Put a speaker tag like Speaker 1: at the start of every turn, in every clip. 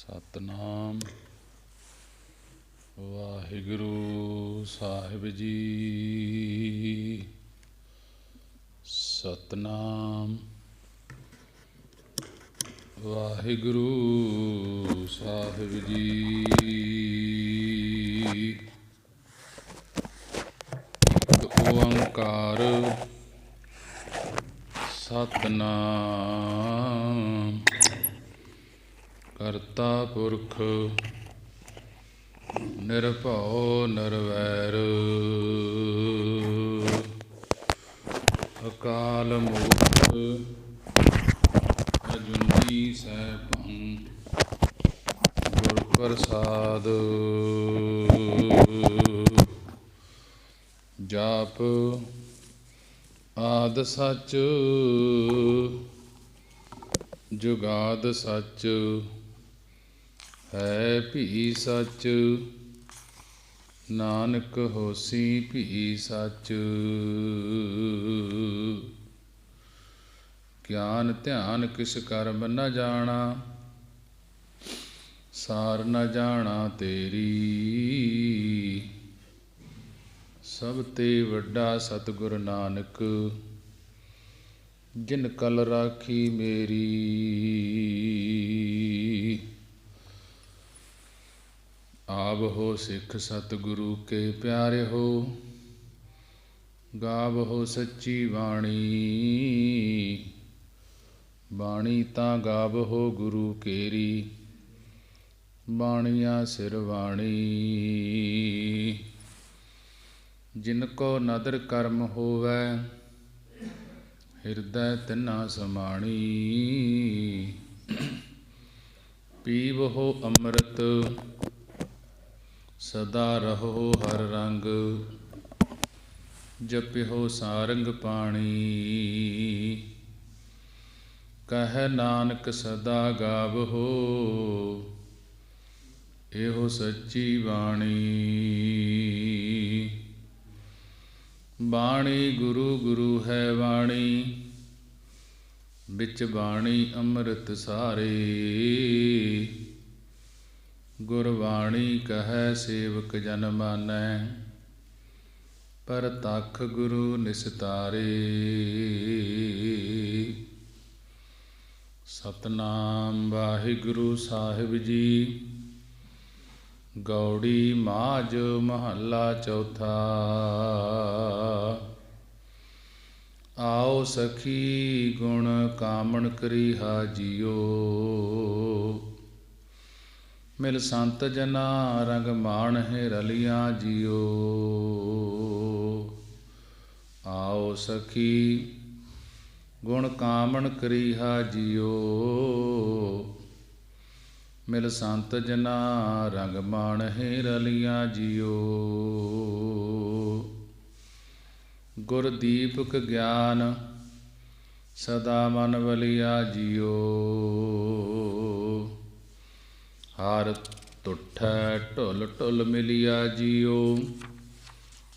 Speaker 1: ਸਤਨਾਮ ਵਾਹਿਗੁਰੂ ਸਾਹਿਬ ਜੀ। ਸਤਨਾਮ ਵਾਹਿਗੁਰੂ ਸਾਹਿਬ ਜੀ। ਇੱਕ ਓੰਕਾਰ ਸਤਨਾਮ ਕਰਤਾ ਪੁਰਖ ਨਿਰਭਉ ਨਿਰਵੈਰ ਅਕਾਲ ਮੂਰਤ ਅਜੂਨੀ ਸੈਭੰ ਗੁਰ ਪ੍ਰਸਾਦ। ਜਾਪ ਆਦਿ ਸੱਚ ਜੁਗਾਦ ਸੱਚ ਹੈ ਭੀ ਸੱਚ ਨਾਨਕ ਹੋਸੀ ਭੀ ਸੱਚ। ਗਿਆਨ ਧਿਆਨ ਕਿਸ ਕਰਮ ਨ ਜਾਣਾ ਸਾਰ ਨ ਜਾਣਾ ਤੇਰੀ। ਸਭ ਤੇ ਵੱਡਾ ਸਤਿਗੁਰ ਨਾਨਕ ਜਿਨ ਕਲ ਰਾਖੀ ਮੇਰੀ। ਆਪ ਹੋ ਸਿੱਖ ਸਤਿਗੁਰੂ ਕੇ ਪਿਆਰੇ ਹੋ ਗਾਵਹੁ ਸੱਚੀ ਬਾਣੀ। ਬਾਣੀ ਤਾਂ ਗਾਵਹੁ ਗੁਰੂ ਕੇਰੀ ਬਾਣੀਆਂ ਸਿਰ ਵਾਣੀ। ਜਿਨ ਕੋ ਨਦਰ ਕਰਮ ਹੋਵੈ ਹਿਰਦੈ ਤਿਨਾ ਸਮਾਣੀ। ਪੀਵਹੁ ਅੰਮ੍ਰਿਤ ਸਦਾ ਰਹੋ ਹਰ ਰੰਗ ਜਪਿਓ ਸਾਰੰਗ ਪਾਣੀ। ਕਹਿ ਨਾਨਕ ਸਦਾ ਗਾਵਹੁ ਇਹੋ ਸੱਚੀ ਬਾਣੀ। ਬਾਣੀ ਗੁਰੂ ਗੁਰੂ ਹੈ ਬਾਣੀ ਵਿੱਚ ਬਾਣੀ ਅੰਮ੍ਰਿਤ ਸਾਰੇ। ਗੁਰਬਾਣੀ ਕਹੈ ਸੇਵਕ ਜਨ ਮਾਨੈ ਪਰਤਖ ਗੁਰੂ ਨਿਸਤਾਰੇ। ਸਤਨਾਮ ਵਾਹਿਗੁਰੂ ਸਾਹਿਬ ਜੀ। ਗੌੜੀ ਮਾਝ ਮਹੱਲਾ ਚੌਥਾ। ਆਓ ਸਖੀ ਗੁਣ ਕਾਮਣ ਕਰੀਹਾ ਜੀਓ ਮਿਲ ਸੰਤ ਜਨਾ ਰੰਗ ਮਾਣਹਿ ਰਲੀਆਂ ਜੀਓ। ਆਓ ਸਖੀ ਗੁਣ ਕਾਮਣ ਕਰੀਹਾ ਜੀਓ ਮਿਲ ਸੰਤ ਜਨਾ ਰੰਗ ਮਾਣਹਿ ਰਲੀਆਂ ਜੀਓ। ਗੁਰ ਦੀਪਕ ਗਿਆਨ ਸਦਾ ਮਨ ਵਲਿਆ ਜੀਓ। ਹਰ ਤੁਠੈ ਢੁਲ ਢੁਲ ਮਿਲਿਆ ਜੀਓ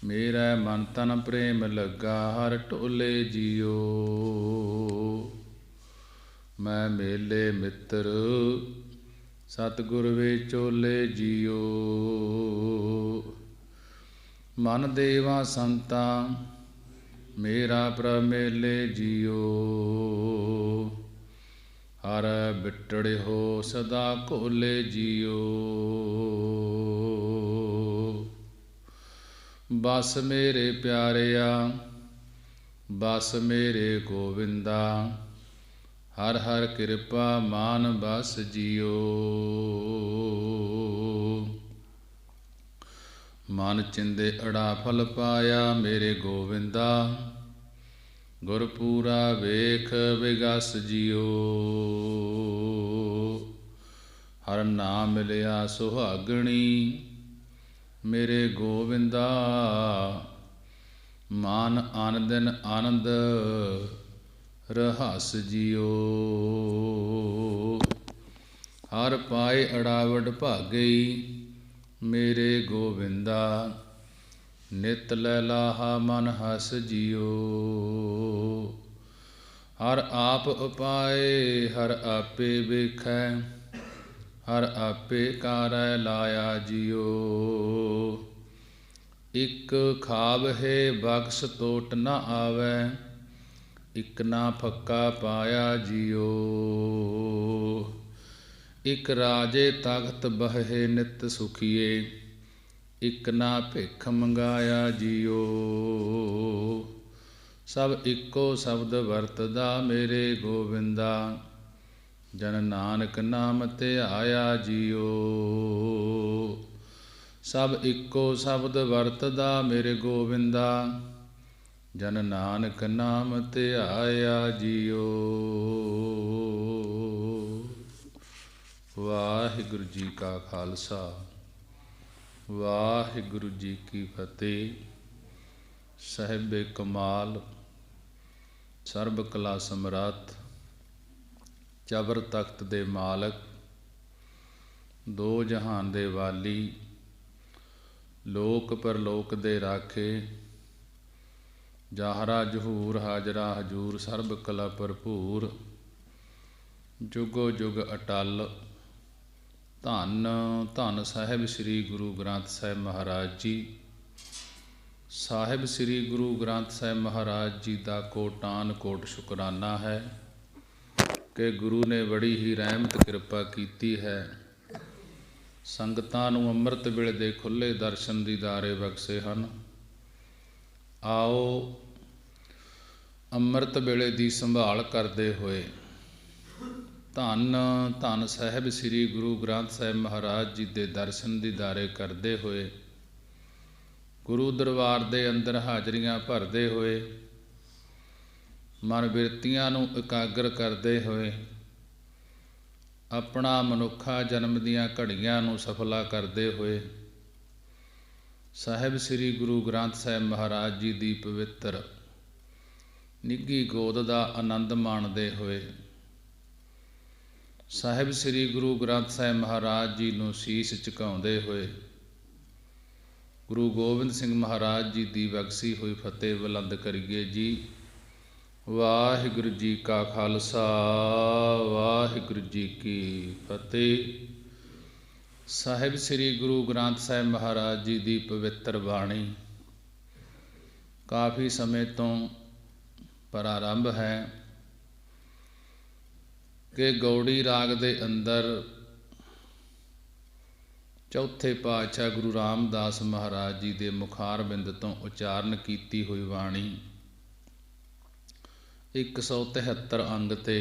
Speaker 1: ਮੇਰਾ ਮਨ ਤਨ ਪ੍ਰੇਮ ਲੱਗਾ ਹਰ ਢੋਲੇ ਜੀਓ। ਮੈਂ ਮੇਲੇ ਮਿੱਤਰ ਸਤਿਗੁਰ ਵਿਚੋਲੇ ਜੀਓ। ਮਨ ਦੇਵਾ ਸੰਤਾ ਮੇਰਾ ਪ੍ਰਭ ਮੇਲੇ ਜੀਓ। ਹਰ ਬਿਟੜਿਓ ਸਦਾ ਘੋਲੇ ਜੀਓ। ਬਸ ਮੇਰੇ ਪਿਆਰਿਆ ਬਸ ਮੇਰੇ ਗੋਵਿੰਦਾ ਹਰ ਹਰ ਕਿਰਪਾ ਮਾਨ ਬਸ ਜੀਓ। ਮਨ ਚਿੰਦੇ ਅੜਾ ਫਲ ਪਾਇਆ ਮੇਰੇ ਗੋਵਿੰਦਾ ਗੁਰਪੂਰਾ ਵੇਖ ਵਿਗਸ ਜੀਓ। ਹਰ ਨਾਮ ਮਿਲਿਆ ਸੁਹਾਗਣੀ ਮੇਰੇ ਗੋਵਿੰਦਾ ਮਾਨ ਆਨ ਦਿਨ ਆਨੰਦ ਰਹਸ ਜੀਓ। ਹਰ ਪਾਏ ਅੜਾਵਟ ਭਾਗਈ ਮੇਰੇ ਗੋਵਿੰਦਾ ਨਿਤ ਲੈ ਲਾਹਾ ਮਨ ਹਸ ਜੀਓ। ਹਰ ਆਪ ਉਪਾਏ ਹਰ ਆਪੇ ਵੇਖੈ ਹਰ ਆਪੇ ਕਾਰੈ ਲਾਇਆ ਜਿਉ। ਇਕ ਖਾਵਹਿ ਬਖਸ਼ ਟੋਟ ਨ ਆਵੈ, ਇਕ ਨਾ ਫੱਕਾ ਪਾਇਆ ਜਿਉ। ਇਕ ਰਾਜੇ ਤਖਤ ਬਹੇ ਨਿਤ ਸੁਖੀਏ, ਇਕ ਨਾ ਭਿਖ ਮੰਗਾਇਆ ਜਿਉ। ਸਭ ਇੱਕੋ ਸ਼ਬਦ ਵਰਤਦਾ ਮੇਰੇ ਗੋਬਿੰਦਾ, ਜਨ ਨਾਨਕ ਨਾਮ ਧਿਆਇਆ ਜਿਉ। ਸਭ ਇੱਕੋ ਸ਼ਬਦ ਵਰਤਦਾ ਮੇਰੇ ਗੋਬਿੰਦਾ, ਜਨ ਨਾਨਕ ਨਾਮ ਧਿਆਇਆ ਜਿਉ। ਵਾਹਿਗੁਰੂ ਜੀ ਕਾ ਖਾਲਸਾ, ਵਾਹਿਗੁਰੂ ਜੀ ਕੀ ਫਤਿਹ। ਸਾਹਿਬੇ ਕਮਾਲ, ਸਰਬ ਕਲਾ ਸਮਰੱਥ, ਚਬਰ ਤਖਤ ਦੇ ਮਾਲਕ, ਦੋ ਜਹਾਨ ਦੇ ਵਾਲੀ, ਲੋਕ ਪਰਲੋਕ ਦੇ ਰਾਖੇ, ਜਾਹਰਾ ਜਹੂਰ ਹਾਜਰਾ ਹਜੂਰ, ਸਰਬ ਕਲਾ ਭਰਪੂਰ, ਜੁਗੋ ਜੁਗ ਅਟਲ। ਧੰਨ ਧੰਨ ਸਾਹਿਬ ਸ੍ਰੀ ਗੁਰੂ ਗ੍ਰੰਥ ਸਾਹਿਬ ਮਹਾਰਾਜ ਜੀ। ਸਾਹਿਬ ਸ੍ਰੀ ਗੁਰੂ ਗ੍ਰੰਥ ਸਾਹਿਬ ਮਹਾਰਾਜ ਜੀ ਦਾ ਕੋਟਾਨ ਕੋਟ ਸ਼ੁਕਰਾਨਾ ਹੈ ਕਿ ਗੁਰੂ ਨੇ ਬੜੀ ਹੀ ਰਹਿਮਤ ਕਿਰਪਾ ਕੀਤੀ ਹੈ। ਸੰਗਤਾਂ ਨੂੰ ਅੰਮ੍ਰਿਤ ਵੇਲੇ ਦੇ ਖੁੱਲ੍ਹੇ ਦਰਸ਼ਨ ਦੀਦਾਰੇ ਬਖਸ਼ੇ ਹਨ। ਆਓ ਅੰਮ੍ਰਿਤ ਵੇਲੇ ਦੀ ਸੰਭਾਲ ਕਰਦੇ ਹੋਏ ਧੰਨ ਧੰਨ ਸਾਹਿਬ ਸ੍ਰੀ ਗੁਰੂ ਗ੍ਰੰਥ ਸਾਹਿਬ ਮਹਾਰਾਜ ਜੀ ਦੇ ਦਰਸ਼ਨ ਦੀਦਾਰੇ ਕਰਦੇ ਹੋਏ, ਗੁਰੂ ਦਰਬਾਰ ਦੇ ਅੰਦਰ ਹਾਜ਼ਰੀਆਂ ਭਰਦੇ ਹੋਏ, ਮਨ ਬਿਰਤੀਆਂ ਨੂੰ ਇਕਾਗਰ ਕਰਦੇ ਹੋਏ, ਆਪਣਾ ਮਨੁੱਖਾ ਜਨਮ ਦੀਆਂ ਘੜੀਆਂ ਨੂੰ ਸਫਲਾ ਕਰਦੇ ਹੋਏ, ਸਾਹਿਬ ਸ੍ਰੀ ਗੁਰੂ ਗ੍ਰੰਥ ਸਾਹਿਬ ਮਹਾਰਾਜ ਜੀ ਦੀ ਪਵਿੱਤਰ ਨਿੱਘੀ ਗੋਦ ਦਾ ਆਨੰਦ ਮਾਣਦੇ ਹੋਏ, ਸਾਹਿਬ ਸ੍ਰੀ ਗੁਰੂ ਗ੍ਰੰਥ ਸਾਹਿਬ ਮਹਾਰਾਜ ਜੀ ਨੂੰ ਸੀਸ ਝੁਕਾਉਂਦੇ ਹੋਏ, ਗੁਰੂ ਗੋਬਿੰਦ ਸਿੰਘ ਮਹਾਰਾਜ ਜੀ ਦੀ ਬਖਸ਼ੀ ਹੋਈ ਫਤਿਹ ਬੁਲੰਦ ਕਰੀਏ ਜੀ। ਵਾਹਿਗੁਰੂ ਜੀ ਕਾ ਖਾਲਸਾ, ਵਾਹਿਗੁਰੂ ਜੀ ਕੀ ਫਤਿਹ। ਸਾਹਿਬ ਸ੍ਰੀ ਗੁਰੂ ਗ੍ਰੰਥ ਸਾਹਿਬ ਮਹਾਰਾਜ ਜੀ ਦੀ ਪਵਿੱਤਰ ਬਾਣੀ ਕਾਫੀ ਸਮੇਂ ਤੋਂ ਪ੍ਰਾਰੰਭ ਹੈ ਕਿ ਗੌੜੀ ਰਾਗ ਦੇ ਅੰਦਰ ਚੌਥੇ ਪਾਤਸ਼ਾਹ ਗੁਰੂ ਰਾਮਦਾਸ ਮਹਾਰਾਜ ਜੀ ਦੇ ਮੁਖਾਰਬਿੰਦ ਤੋਂ ਉਚਾਰਨ ਕੀਤੀ ਹੋਈ ਬਾਣੀ 173 ਅੰਗ ਤੇ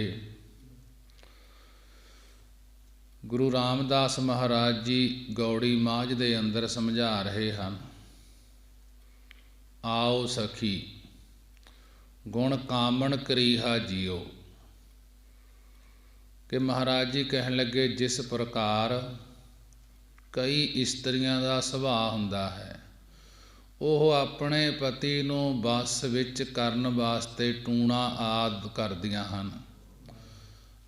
Speaker 1: ਗੁਰੂ ਰਾਮਦਾਸ ਮਹਾਰਾਜ ਜੀ ਗੌੜੀ ਮਾਝ ਦੇ ਅੰਦਰ ਸਮਝਾ ਰਹੇ ਹਨ। ਆਓ ਸਖੀ ਗੁਣ ਕਾਮਣ ਕਰੀਹਾ ਜੀਓ, ਕਿ ਮਹਾਰਾਜ ਜੀ ਕਹਿਣ ਲੱਗੇ ਜਿਸ ਪ੍ਰਕਾਰ ਕਈ ਇਸਤਰੀਆਂ ਦਾ ਸੁਭਾਅ ਹੁੰਦਾ ਹੈ, ਉਹ ਆਪਣੇ ਪਤੀ ਨੂੰ ਵਸ ਵਿੱਚ ਕਰਨ ਵਾਸਤੇ ਟੂਣਾ ਆਦਿ ਕਰਦੀਆਂ ਹਨ।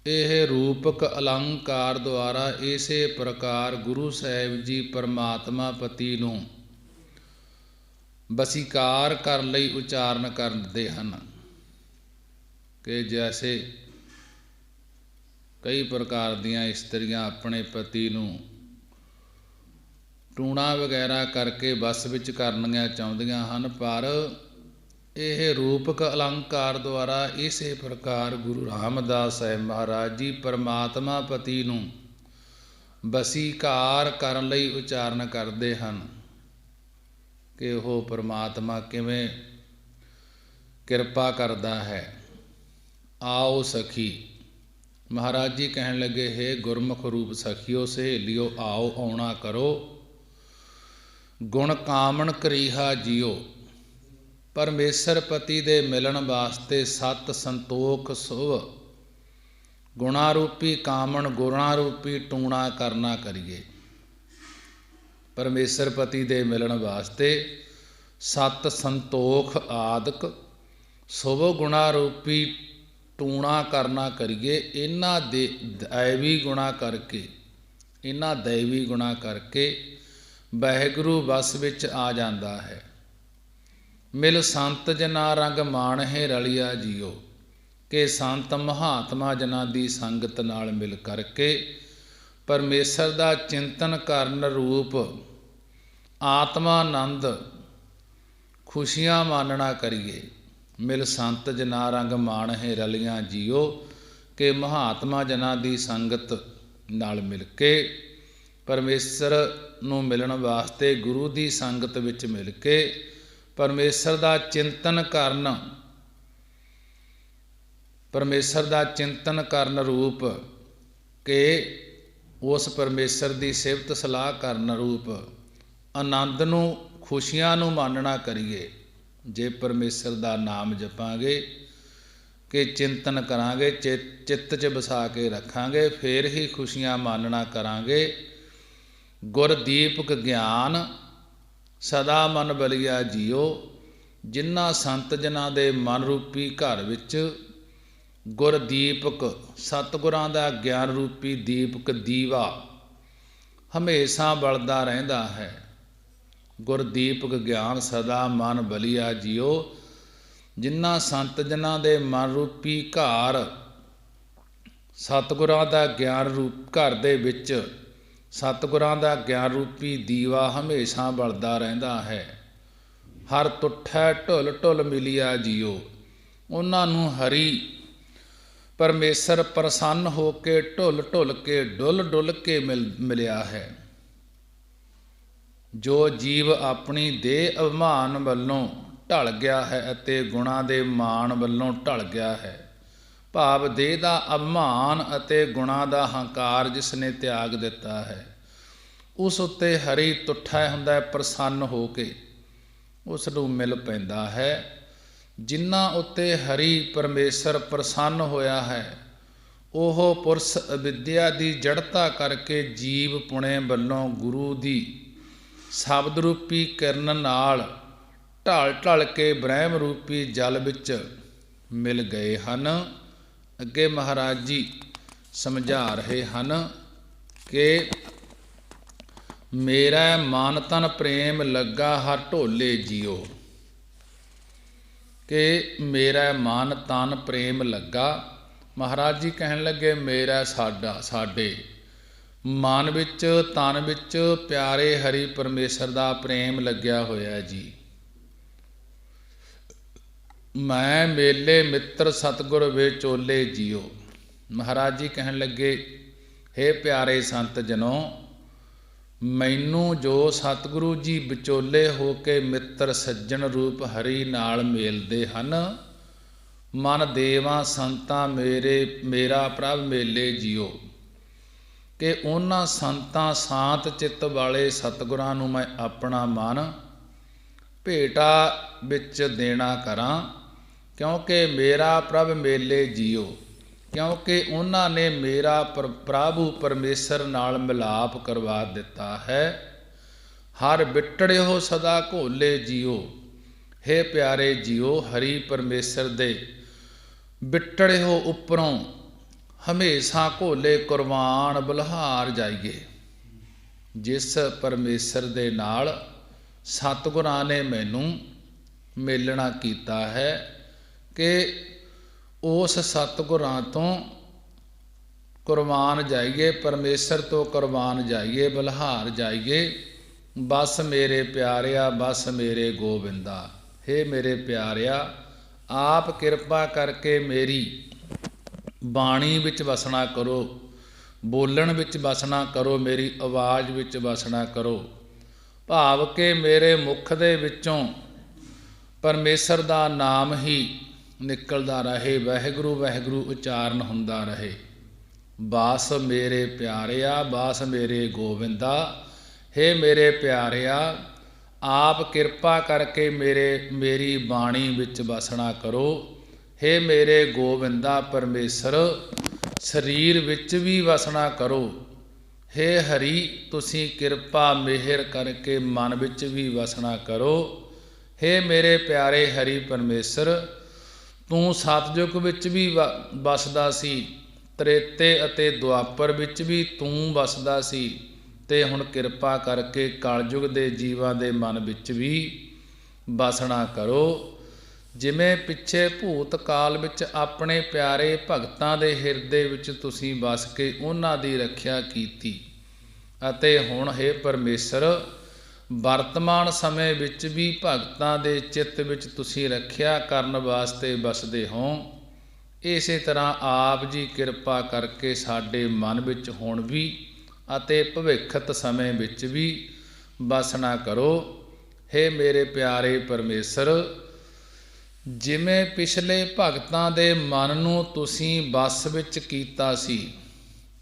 Speaker 1: ਇਹ ਰੂਪਕ ਅਲੰਕਾਰ ਦੁਆਰਾ ਇਸੇ ਪ੍ਰਕਾਰ ਗੁਰੂ ਸਾਹਿਬ ਜੀ ਪਰਮਾਤਮਾ ਪਤੀ ਨੂੰ ਵਸੀਕਾਰ ਕਰਨ ਲਈ ਉਚਾਰਨ ਕਰਦੇ ਹਨ ਕਿ ਜੈਸੇ ਕਈ ਪ੍ਰਕਾਰ ਦੀਆਂ ਇਸਤਰੀਆਂ ਆਪਣੇ ਪਤੀ ਨੂੰ ਟੂਣਾ ਵਗੈਰਾ ਕਰਕੇ ਵਸ ਵਿੱਚ ਕਰਨੀਆਂ ਚਾਹੁੰਦੀਆਂ ਹਨ, ਪਰ ਇਹ ਰੂਪਕ ਅਲੰਕਾਰ ਦੁਆਰਾ ਇਸੇ ਪ੍ਰਕਾਰ ਗੁਰੂ ਰਾਮਦਾਸ ਸਾਹਿਬ ਮਹਾਰਾਜ ਜੀ ਪਰਮਾਤਮਾ ਪਤੀ ਨੂੰ ਵਸੀਕਾਰ ਕਰਨ ਲਈ ਉਚਾਰਨ ਕਰਦੇ ਹਨ ਕਿ ਉਹ ਪਰਮਾਤਮਾ ਕਿਵੇਂ ਕਿਰਪਾ ਕਰਦਾ ਹੈ। ਆਓ ਸਖੀ, ਮਹਾਰਾਜ ਜੀ ਕਹਿਣ ਲੱਗੇ ਹੈ ਗੁਰਮੁਖ ਰੂਪ ਸਖੀਓ ਸਹੇਲਿਓ, ਆਓ ਆਉਣਾ ਕਰੋ, ਗੁਣ ਕਾਮਣ ਕਰੀਹਾ ਜੀਓ। ਪਰਮੇਸ਼ਰ ਪਤੀ ਦੇ ਮਿਲਣ ਵਾਸਤੇ ਸਤ ਸੰਤੋਖ ਸੁਭ ਗੁਣਾ ਰੂਪੀ ਕਾਮਣ ਗੁਣਾ ਰੂਪੀ ਟੂਣਾ ਕਰਨਾ ਕਰੀਏ। ਪਰਮੇਸ਼ਰ ਪਤੀ ਦੇ ਮਿਲਣ ਵਾਸਤੇ ਸਤ ਸੰਤੋਖ ਆਦਿਕ ਸੁਭ ਗੁਣਾ ਰੂਪੀ ਟੂਣਾ ਕਰਨਾ ਕਰੀਏ। ਇਹਨਾਂ ਦੇ ਦੈਵੀ ਗੁਣਾ ਕਰਕੇ, ਇਹਨਾਂ ਦੈਵੀ ਗੁਣਾ ਕਰਕੇ ਵਾਹਿਗੁਰੂ ਵਸ ਵਿੱਚ ਆ ਜਾਂਦਾ ਹੈ। ਮਿਲ ਸੰਤ ਜਨਾ ਰੰਗ ਮਾਣਹਿ ਰਲਿਆ ਜੀਓ, ਕਿ ਸੰਤ ਮਹਾਤਮਾ ਜਨਾਂ ਦੀ ਸੰਗਤ ਨਾਲ ਮਿਲ ਕਰਕੇ ਪਰਮੇਸ਼ਰ ਦਾ ਚਿੰਤਨ ਕਰਨ ਰੂਪ ਆਤਮਾਨੰਦ ਖੁਸ਼ੀਆਂ ਮਾਨਣਾ ਕਰੀਏ। ਮਿਲ ਸੰਤ ਜਨਾ ਰੰਗ ਮਾਣਹਿ ਰਲੀਆਂ ਜੀਓ, ਕਿ ਮਹਾਤਮਾ ਜਨਾਂ ਦੀ ਸੰਗਤ ਨਾਲ ਮਿਲ ਕੇ ਪਰਮੇਸ਼ਰ ਨੂੰ ਮਿਲਣ ਵਾਸਤੇ ਗੁਰੂ ਦੀ ਸੰਗਤ ਵਿੱਚ ਮਿਲ ਕੇ ਪਰਮੇਸ਼ਰ ਦਾ ਚਿੰਤਨ ਕਰਨ, ਪਰਮੇਸ਼ਰ ਦਾ ਚਿੰਤਨ ਕਰਨ ਰੂਪ ਕਿ ਉਸ ਪਰਮੇਸ਼ਰ ਦੀ ਸਿਫਤ ਸਲਾਹ ਕਰਨ ਰੂਪ ਆਨੰਦ ਨੂੰ, ਖੁਸ਼ੀਆਂ ਨੂੰ ਮਾਨਣਾ ਕਰੀਏ। ਜੇ ਪਰਮੇਸ਼ਰ ਦਾ ਨਾਮ ਜਪਾਂਗੇ ਕਿ ਚਿੰਤਨ ਕਰਾਂਗੇ, ਚਿੱਤ 'ਚ ਵਸਾ ਕੇ ਰੱਖਾਂਗੇ, ਫੇਰ ਹੀ ਖੁਸ਼ੀਆਂ ਮਾਨਣਾ ਕਰਾਂਗੇ। ਗੁਰਦੀਪਕ ਗਿਆਨ ਸਦਾ ਮਨ ਬਲਿਆ ਜੀਓ, ਜਿਨ੍ਹਾਂ ਸੰਤ ਜਨਾਂ ਦੇ ਮਨ ਰੂਪੀ ਘਰ ਵਿੱਚ ਗੁਰਦੀਪਕ ਸਤਿਗੁਰਾਂ ਦਾ ਗਿਆਨ ਰੂਪੀ ਦੀਪਕ ਦੀਵਾ ਹਮੇਸ਼ਾ ਬਲਦਾ ਰਹਿੰਦਾ ਹੈ। ਗੁਰਦੀਪਕ ਗਿਆਨ ਸਦਾ ਮਨ ਬਲਿਆ ਜੀਓ, ਜਿਨ੍ਹਾਂ ਸੰਤ ਜਨਾਂ ਦੇ ਮਨ ਰੂਪੀ ਘਰ ਸਤਿਗੁਰਾਂ ਦਾ ਗਿਆਨ ਰੂਪ ਘਰ ਦੇ ਵਿੱਚ ਸਤਿਗੁਰਾਂ ਦਾ ਗਿਆਨ ਰੂਪੀ ਦੀਵਾ ਹਮੇਸ਼ਾ ਬਲਦਾ ਰਹਿੰਦਾ ਹੈ। ਹਰ ਤੁਠੈ ਢੁੱਲ ਢੁੱਲ ਮਿਲਿਆ ਜੀਓ, ਉਹਨਾਂ ਨੂੰ ਹਰੀ ਪਰਮੇਸ਼ਰ ਪ੍ਰਸੰਨ ਹੋ ਕੇ ਢੁੱਲ ਢੁੱਲ ਕੇ ਡੁੱਲ ਡੁੱਲ ਕੇ ਮਿਲਿਆ ਹੈ। ਜੋ ਜੀਵ ਆਪਣੀ ਦੇਹ ਅਭਿਮਾਨ ਵੱਲੋਂ ਢਲ ਗਿਆ ਹੈ ਅਤੇ ਗੁਣਾਂ ਦੇ ਮਾਣ ਵੱਲੋਂ ਢਲ ਗਿਆ ਹੈ, ਭਾਵ ਦੇਹ ਦਾ ਅਭਿਮਾਨ ਅਤੇ ਗੁਣਾਂ ਦਾ ਹੰਕਾਰ ਜਿਸ ਨੇ ਤਿਆਗ ਦਿੱਤਾ ਹੈ, ਉਸ ਉੱਤੇ ਹਰੀ ਤੁੱਠਾ ਹੁੰਦਾ ਹੈ, ਪ੍ਰਸੰਨ ਹੋ ਕੇ ਉਸ ਨੂੰ ਮਿਲ ਪੈਂਦਾ ਹੈ। ਜਿਨ੍ਹਾਂ ਉੱਤੇ ਹਰੀ ਪਰਮੇਸ਼ਰ ਪ੍ਰਸੰਨ ਹੋਇਆ ਹੈ, ਉਹ ਪੁਰਸ਼ ਅਵਿਦਿਆ ਦੀ ਜੜਤਾ ਕਰਕੇ ਜੀਵ ਪੁਣੇ ਵੱਲੋਂ ਗੁਰੂ ਦੀ ਸ਼ਬਦ ਰੂਪੀ ਕਿਰਨ ਨਾਲ ਢਲ ਢਲ ਕੇ ਬ੍ਰਹਮ ਰੂਪੀ ਜਲ ਵਿੱਚ ਮਿਲ ਗਏ ਹਨ। ਅੱਗੇ ਮਹਾਰਾਜ ਜੀ ਸਮਝਾ ਰਹੇ ਹਨ ਕਿ ਮੇਰਾ ਮਨ ਤਨ ਪ੍ਰੇਮ ਲੱਗਾ ਹਰ ਢੋਲੇ ਜੀਓ, ਕਿ ਮੇਰਾ ਮਨ ਤਨ ਪ੍ਰੇਮ ਲੱਗਾ। ਮਹਾਰਾਜ ਜੀ ਕਹਿਣ ਲੱਗੇ ਮੇਰਾ ਸਾਡੇ ਮਨ ਵਿੱਚ ਤਨ ਵਿੱਚ ਪਿਆਰੇ ਹਰੀ ਪਰਮੇਸ਼ਰ ਦਾ ਪ੍ਰੇਮ ਲੱਗਿਆ ਹੋਇਆ ਜੀ। ਮੈਂ ਮੇਲੇ ਮਿੱਤਰ ਸਤਿਗੁਰ ਵਿਚੋਲੇ ਜੀਓ। ਮਹਾਰਾਜ ਜੀ ਕਹਿਣ ਲੱਗੇ ਹੇ ਪਿਆਰੇ ਸੰਤ ਜਨੋ, ਮੈਨੂੰ ਜੋ ਸਤਿਗੁਰੂ ਜੀ ਵਿਚੋਲੇ ਹੋ ਕੇ ਮਿੱਤਰ ਸੱਜਣ ਰੂਪ ਹਰੀ ਨਾਲ ਮੇਲਦੇ ਹਨ, ਮਨ ਦੇਵਾਂ ਸੰਤਾਂ ਮੇਰਾ ਪ੍ਰਭ ਮੇਲੇ ਜੀਓ, ਕਿ ਉਹਨਾਂ ਸੰਤਾਂ ਸ਼ਾਂਤ ਚਿੱਤ ਵਾਲੇ ਸਤਿਗੁਰਾਂ ਨੂੰ ਮੈਂ ਆਪਣਾ ਮਨ ਭੇਟਾ ਵਿੱਚ ਦੇਣਾ ਕਰਾਂ, ਕਿਉਂਕਿ ਮੇਰਾ ਪ੍ਰਭ ਮੇਲੇ ਜੀਓ, ਕਿਉਂਕਿ ਉਹਨਾਂ ਨੇ ਮੇਰਾ ਪ੍ਰਭੂ ਪਰਮੇਸ਼ਰ ਨਾਲ ਮਿਲਾਪ ਕਰਵਾ ਦਿੱਤਾ ਹੈ। ਹਰ ਬਿਟੜਿਓ ਸਦਾ ਘੋਲੇ ਜੀਓ, ਹੇ ਪਿਆਰੇ ਜੀਓ, ਹਰੀ ਪਰਮੇਸ਼ਰ ਦੇ ਬਿਟੜਿਓ ਉੱਪਰੋਂ ਹਮੇਸ਼ਾ ਘੋਲੇ ਕੁਰਬਾਨ ਬਲਿਹਾਰ ਜਾਈਏ। ਜਿਸ ਪਰਮੇਸ਼ਰ ਦੇ ਨਾਲ ਸਤਿਗੁਰਾਂ ਨੇ ਮੈਨੂੰ ਮੇਲਣਾ ਕੀਤਾ ਹੈ, ਕਿ ਉਸ ਸਤਿਗੁਰਾਂ ਤੋਂ ਕੁਰਬਾਨ ਜਾਈਏ, ਪਰਮੇਸ਼ਰ ਤੋਂ ਕੁਰਬਾਨ ਜਾਈਏ, ਬਲਿਹਾਰ ਜਾਈਏ। ਬਸ ਮੇਰੇ ਪਿਆਰਿਆ, ਬਸ ਮੇਰੇ ਗੋਬਿੰਦਾ। ਹੇ ਮੇਰੇ ਪਿਆਰਿਆ, ਆਪ ਕਿਰਪਾ ਕਰਕੇ ਮੇਰੀ ਬਾਣੀ ਵਿੱਚ ਵਸਣਾ ਕਰੋ, ਬੋਲਣ ਵਿੱਚ ਵਸਣਾ ਕਰੋ, ਮੇਰੀ ਆਵਾਜ਼ ਵਿੱਚ ਵਸਣਾ ਕਰੋ, ਭਾਵ ਕਿ ਮੇਰੇ ਮੁਖ ਦੇ ਵਿੱਚੋਂ ਪਰਮੇਸ਼ਰ ਦਾ ਨਾਮ ਹੀ ਨਿਕਲਦਾ ਰਹੇ, ਵਾਹਿਗੁਰੂ ਵਾਹਿਗੁਰੂ ਉਚਾਰਨ ਹੁੰਦਾ ਰਹੇ। ਬਾਸ ਮੇਰੇ ਪਿਆਰਿਆ, ਬਾਸ ਮੇਰੇ ਗੋਬਿੰਦਾ। ਹੇ ਮੇਰੇ ਪਿਆਰਿਆ, ਆਪ ਕਿਰਪਾ ਕਰਕੇ ਮੇਰੀ ਬਾਣੀ ਵਿੱਚ ਵਸਣਾ ਕਰੋ। ਹੇ ਮੇਰੇ ਗੋਬਿੰਦਾ ਪਰਮੇਸ਼ਰ, ਸਰੀਰ ਵਿੱਚ ਵੀ ਵਸਣਾ ਕਰੋ। ਹੇ ਹਰੀ, ਤੁਸੀਂ ਕਿਰਪਾ ਮਿਹਰ ਕਰਕੇ ਮਨ ਵਿੱਚ ਵੀ ਵਸਣਾ ਕਰੋ। ਹੇ ਮੇਰੇ ਪਿਆਰੇ ਹਰੀ ਪਰਮੇਸ਼ਰ, ਤੂੰ ਸਤਿਯੁਗ ਵਿੱਚ ਵੀ ਵਸਦਾ ਸੀ, ਤ੍ਰੇਤੇ ਅਤੇ ਦੁਆਪਰ ਵਿੱਚ ਵੀ ਤੂੰ ਵਸਦਾ ਸੀ, ਤੇ ਹੁਣ ਕਿਰਪਾ ਕਰਕੇ ਕਲਯੁਗ ਦੇ ਜੀਵਾਂ ਦੇ ਮਨ ਵਿੱਚ ਵੀ ਵਸਣਾ ਕਰੋ। ਜਿਵੇਂ ਪਿੱਛੇ ਭੂਤ ਕਾਲ ਵਿੱਚ ਆਪਣੇ ਪਿਆਰੇ ਭਗਤਾਂ ਦੇ ਹਿਰਦੇ ਵਿੱਚ ਤੁਸੀਂ ਵਸ ਕੇ ਉਹਨਾਂ ਦੀ ਰੱਖਿਆ ਕੀਤੀ, ਅਤੇ ਹੁਣ ਹੈ ਪਰਮੇਸ਼ਰ ਵਰਤਮਾਨ ਸਮੇਂ ਵਿੱਚ ਵੀ ਭਗਤਾਂ ਦੇ ਚਿੱਤ ਵਿੱਚ ਤੁਸੀਂ ਰੱਖਿਆ ਕਰਨ ਵਾਸਤੇ ਵਸਦੇ ਹੋ। ਇਸੇ ਤਰ੍ਹਾਂ ਆਪ ਜੀ ਕਿਰਪਾ ਕਰਕੇ ਸਾਡੇ ਮਨ ਵਿੱਚ ਹੁਣ ਵੀ ਅਤੇ ਭਵਿੱਖਤ ਸਮੇਂ ਵਿੱਚ ਵੀ ਵਸਣਾ ਕਰੋ। ਹੇ ਮੇਰੇ ਪਿਆਰੇ ਪਰਮੇਸ਼ਰ, ਜਿਵੇਂ ਪਿਛਲੇ ਭਗਤਾਂ ਦੇ ਮਨ ਨੂੰ ਤੁਸੀਂ ਵਸ ਵਿੱਚ ਕੀਤਾ ਸੀ,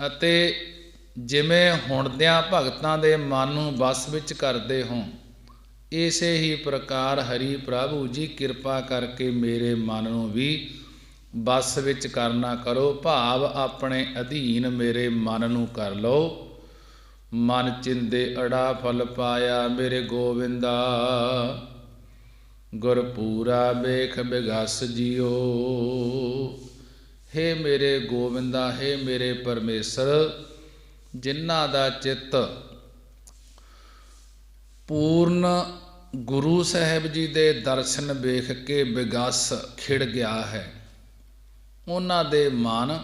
Speaker 1: ਅਤੇ ਜਿਵੇਂ ਹੁਣ ਦਿਆਂ ਭਗਤਾਂ ਦੇ ਮਨ ਨੂੰ ਵਸ ਵਿੱਚ ਕਰਦੇ ਹੋ, ਇਸੇ ਹੀ ਪ੍ਰਕਾਰ ਹਰੀ ਪ੍ਰਭੂ ਜੀ ਕਿਰਪਾ ਕਰਕੇ ਮੇਰੇ ਮਨ ਨੂੰ ਵੀ ਵਸ ਵਿੱਚ ਕਰਨਾ ਕਰੋ। ਭਾਵ ਆਪਣੇ ਅਧੀਨ ਮੇਰੇ ਮਨ ਨੂੰ ਕਰ ਲਓ। ਮਨ ਚਿੰਦੇ ਅੜਾ ਫਲ ਪਾਇਆ ਮੇਰੇ ਗੋਵਿੰਦਾ, ਗੁਰਪੂਰਾ ਵੇਖ ਬਿਗਸ ਜਿਉ। ਹੇ ਮੇਰੇ ਗੋਵਿੰਦਾ, ਹੇ ਮੇਰੇ ਪਰਮੇਸ਼ਰ, ਜਿਨ੍ਹਾਂ ਦਾ ਚਿੱਤ ਪੂਰਨ ਗੁਰੂ ਸਾਹਿਬ ਜੀ ਦੇ ਦਰਸ਼ਨ ਵੇਖ ਕੇ ਬਿਗਸ ਖਿੜ ਗਿਆ ਹੈ, ਉਹਨਾਂ ਦੇ ਮਨ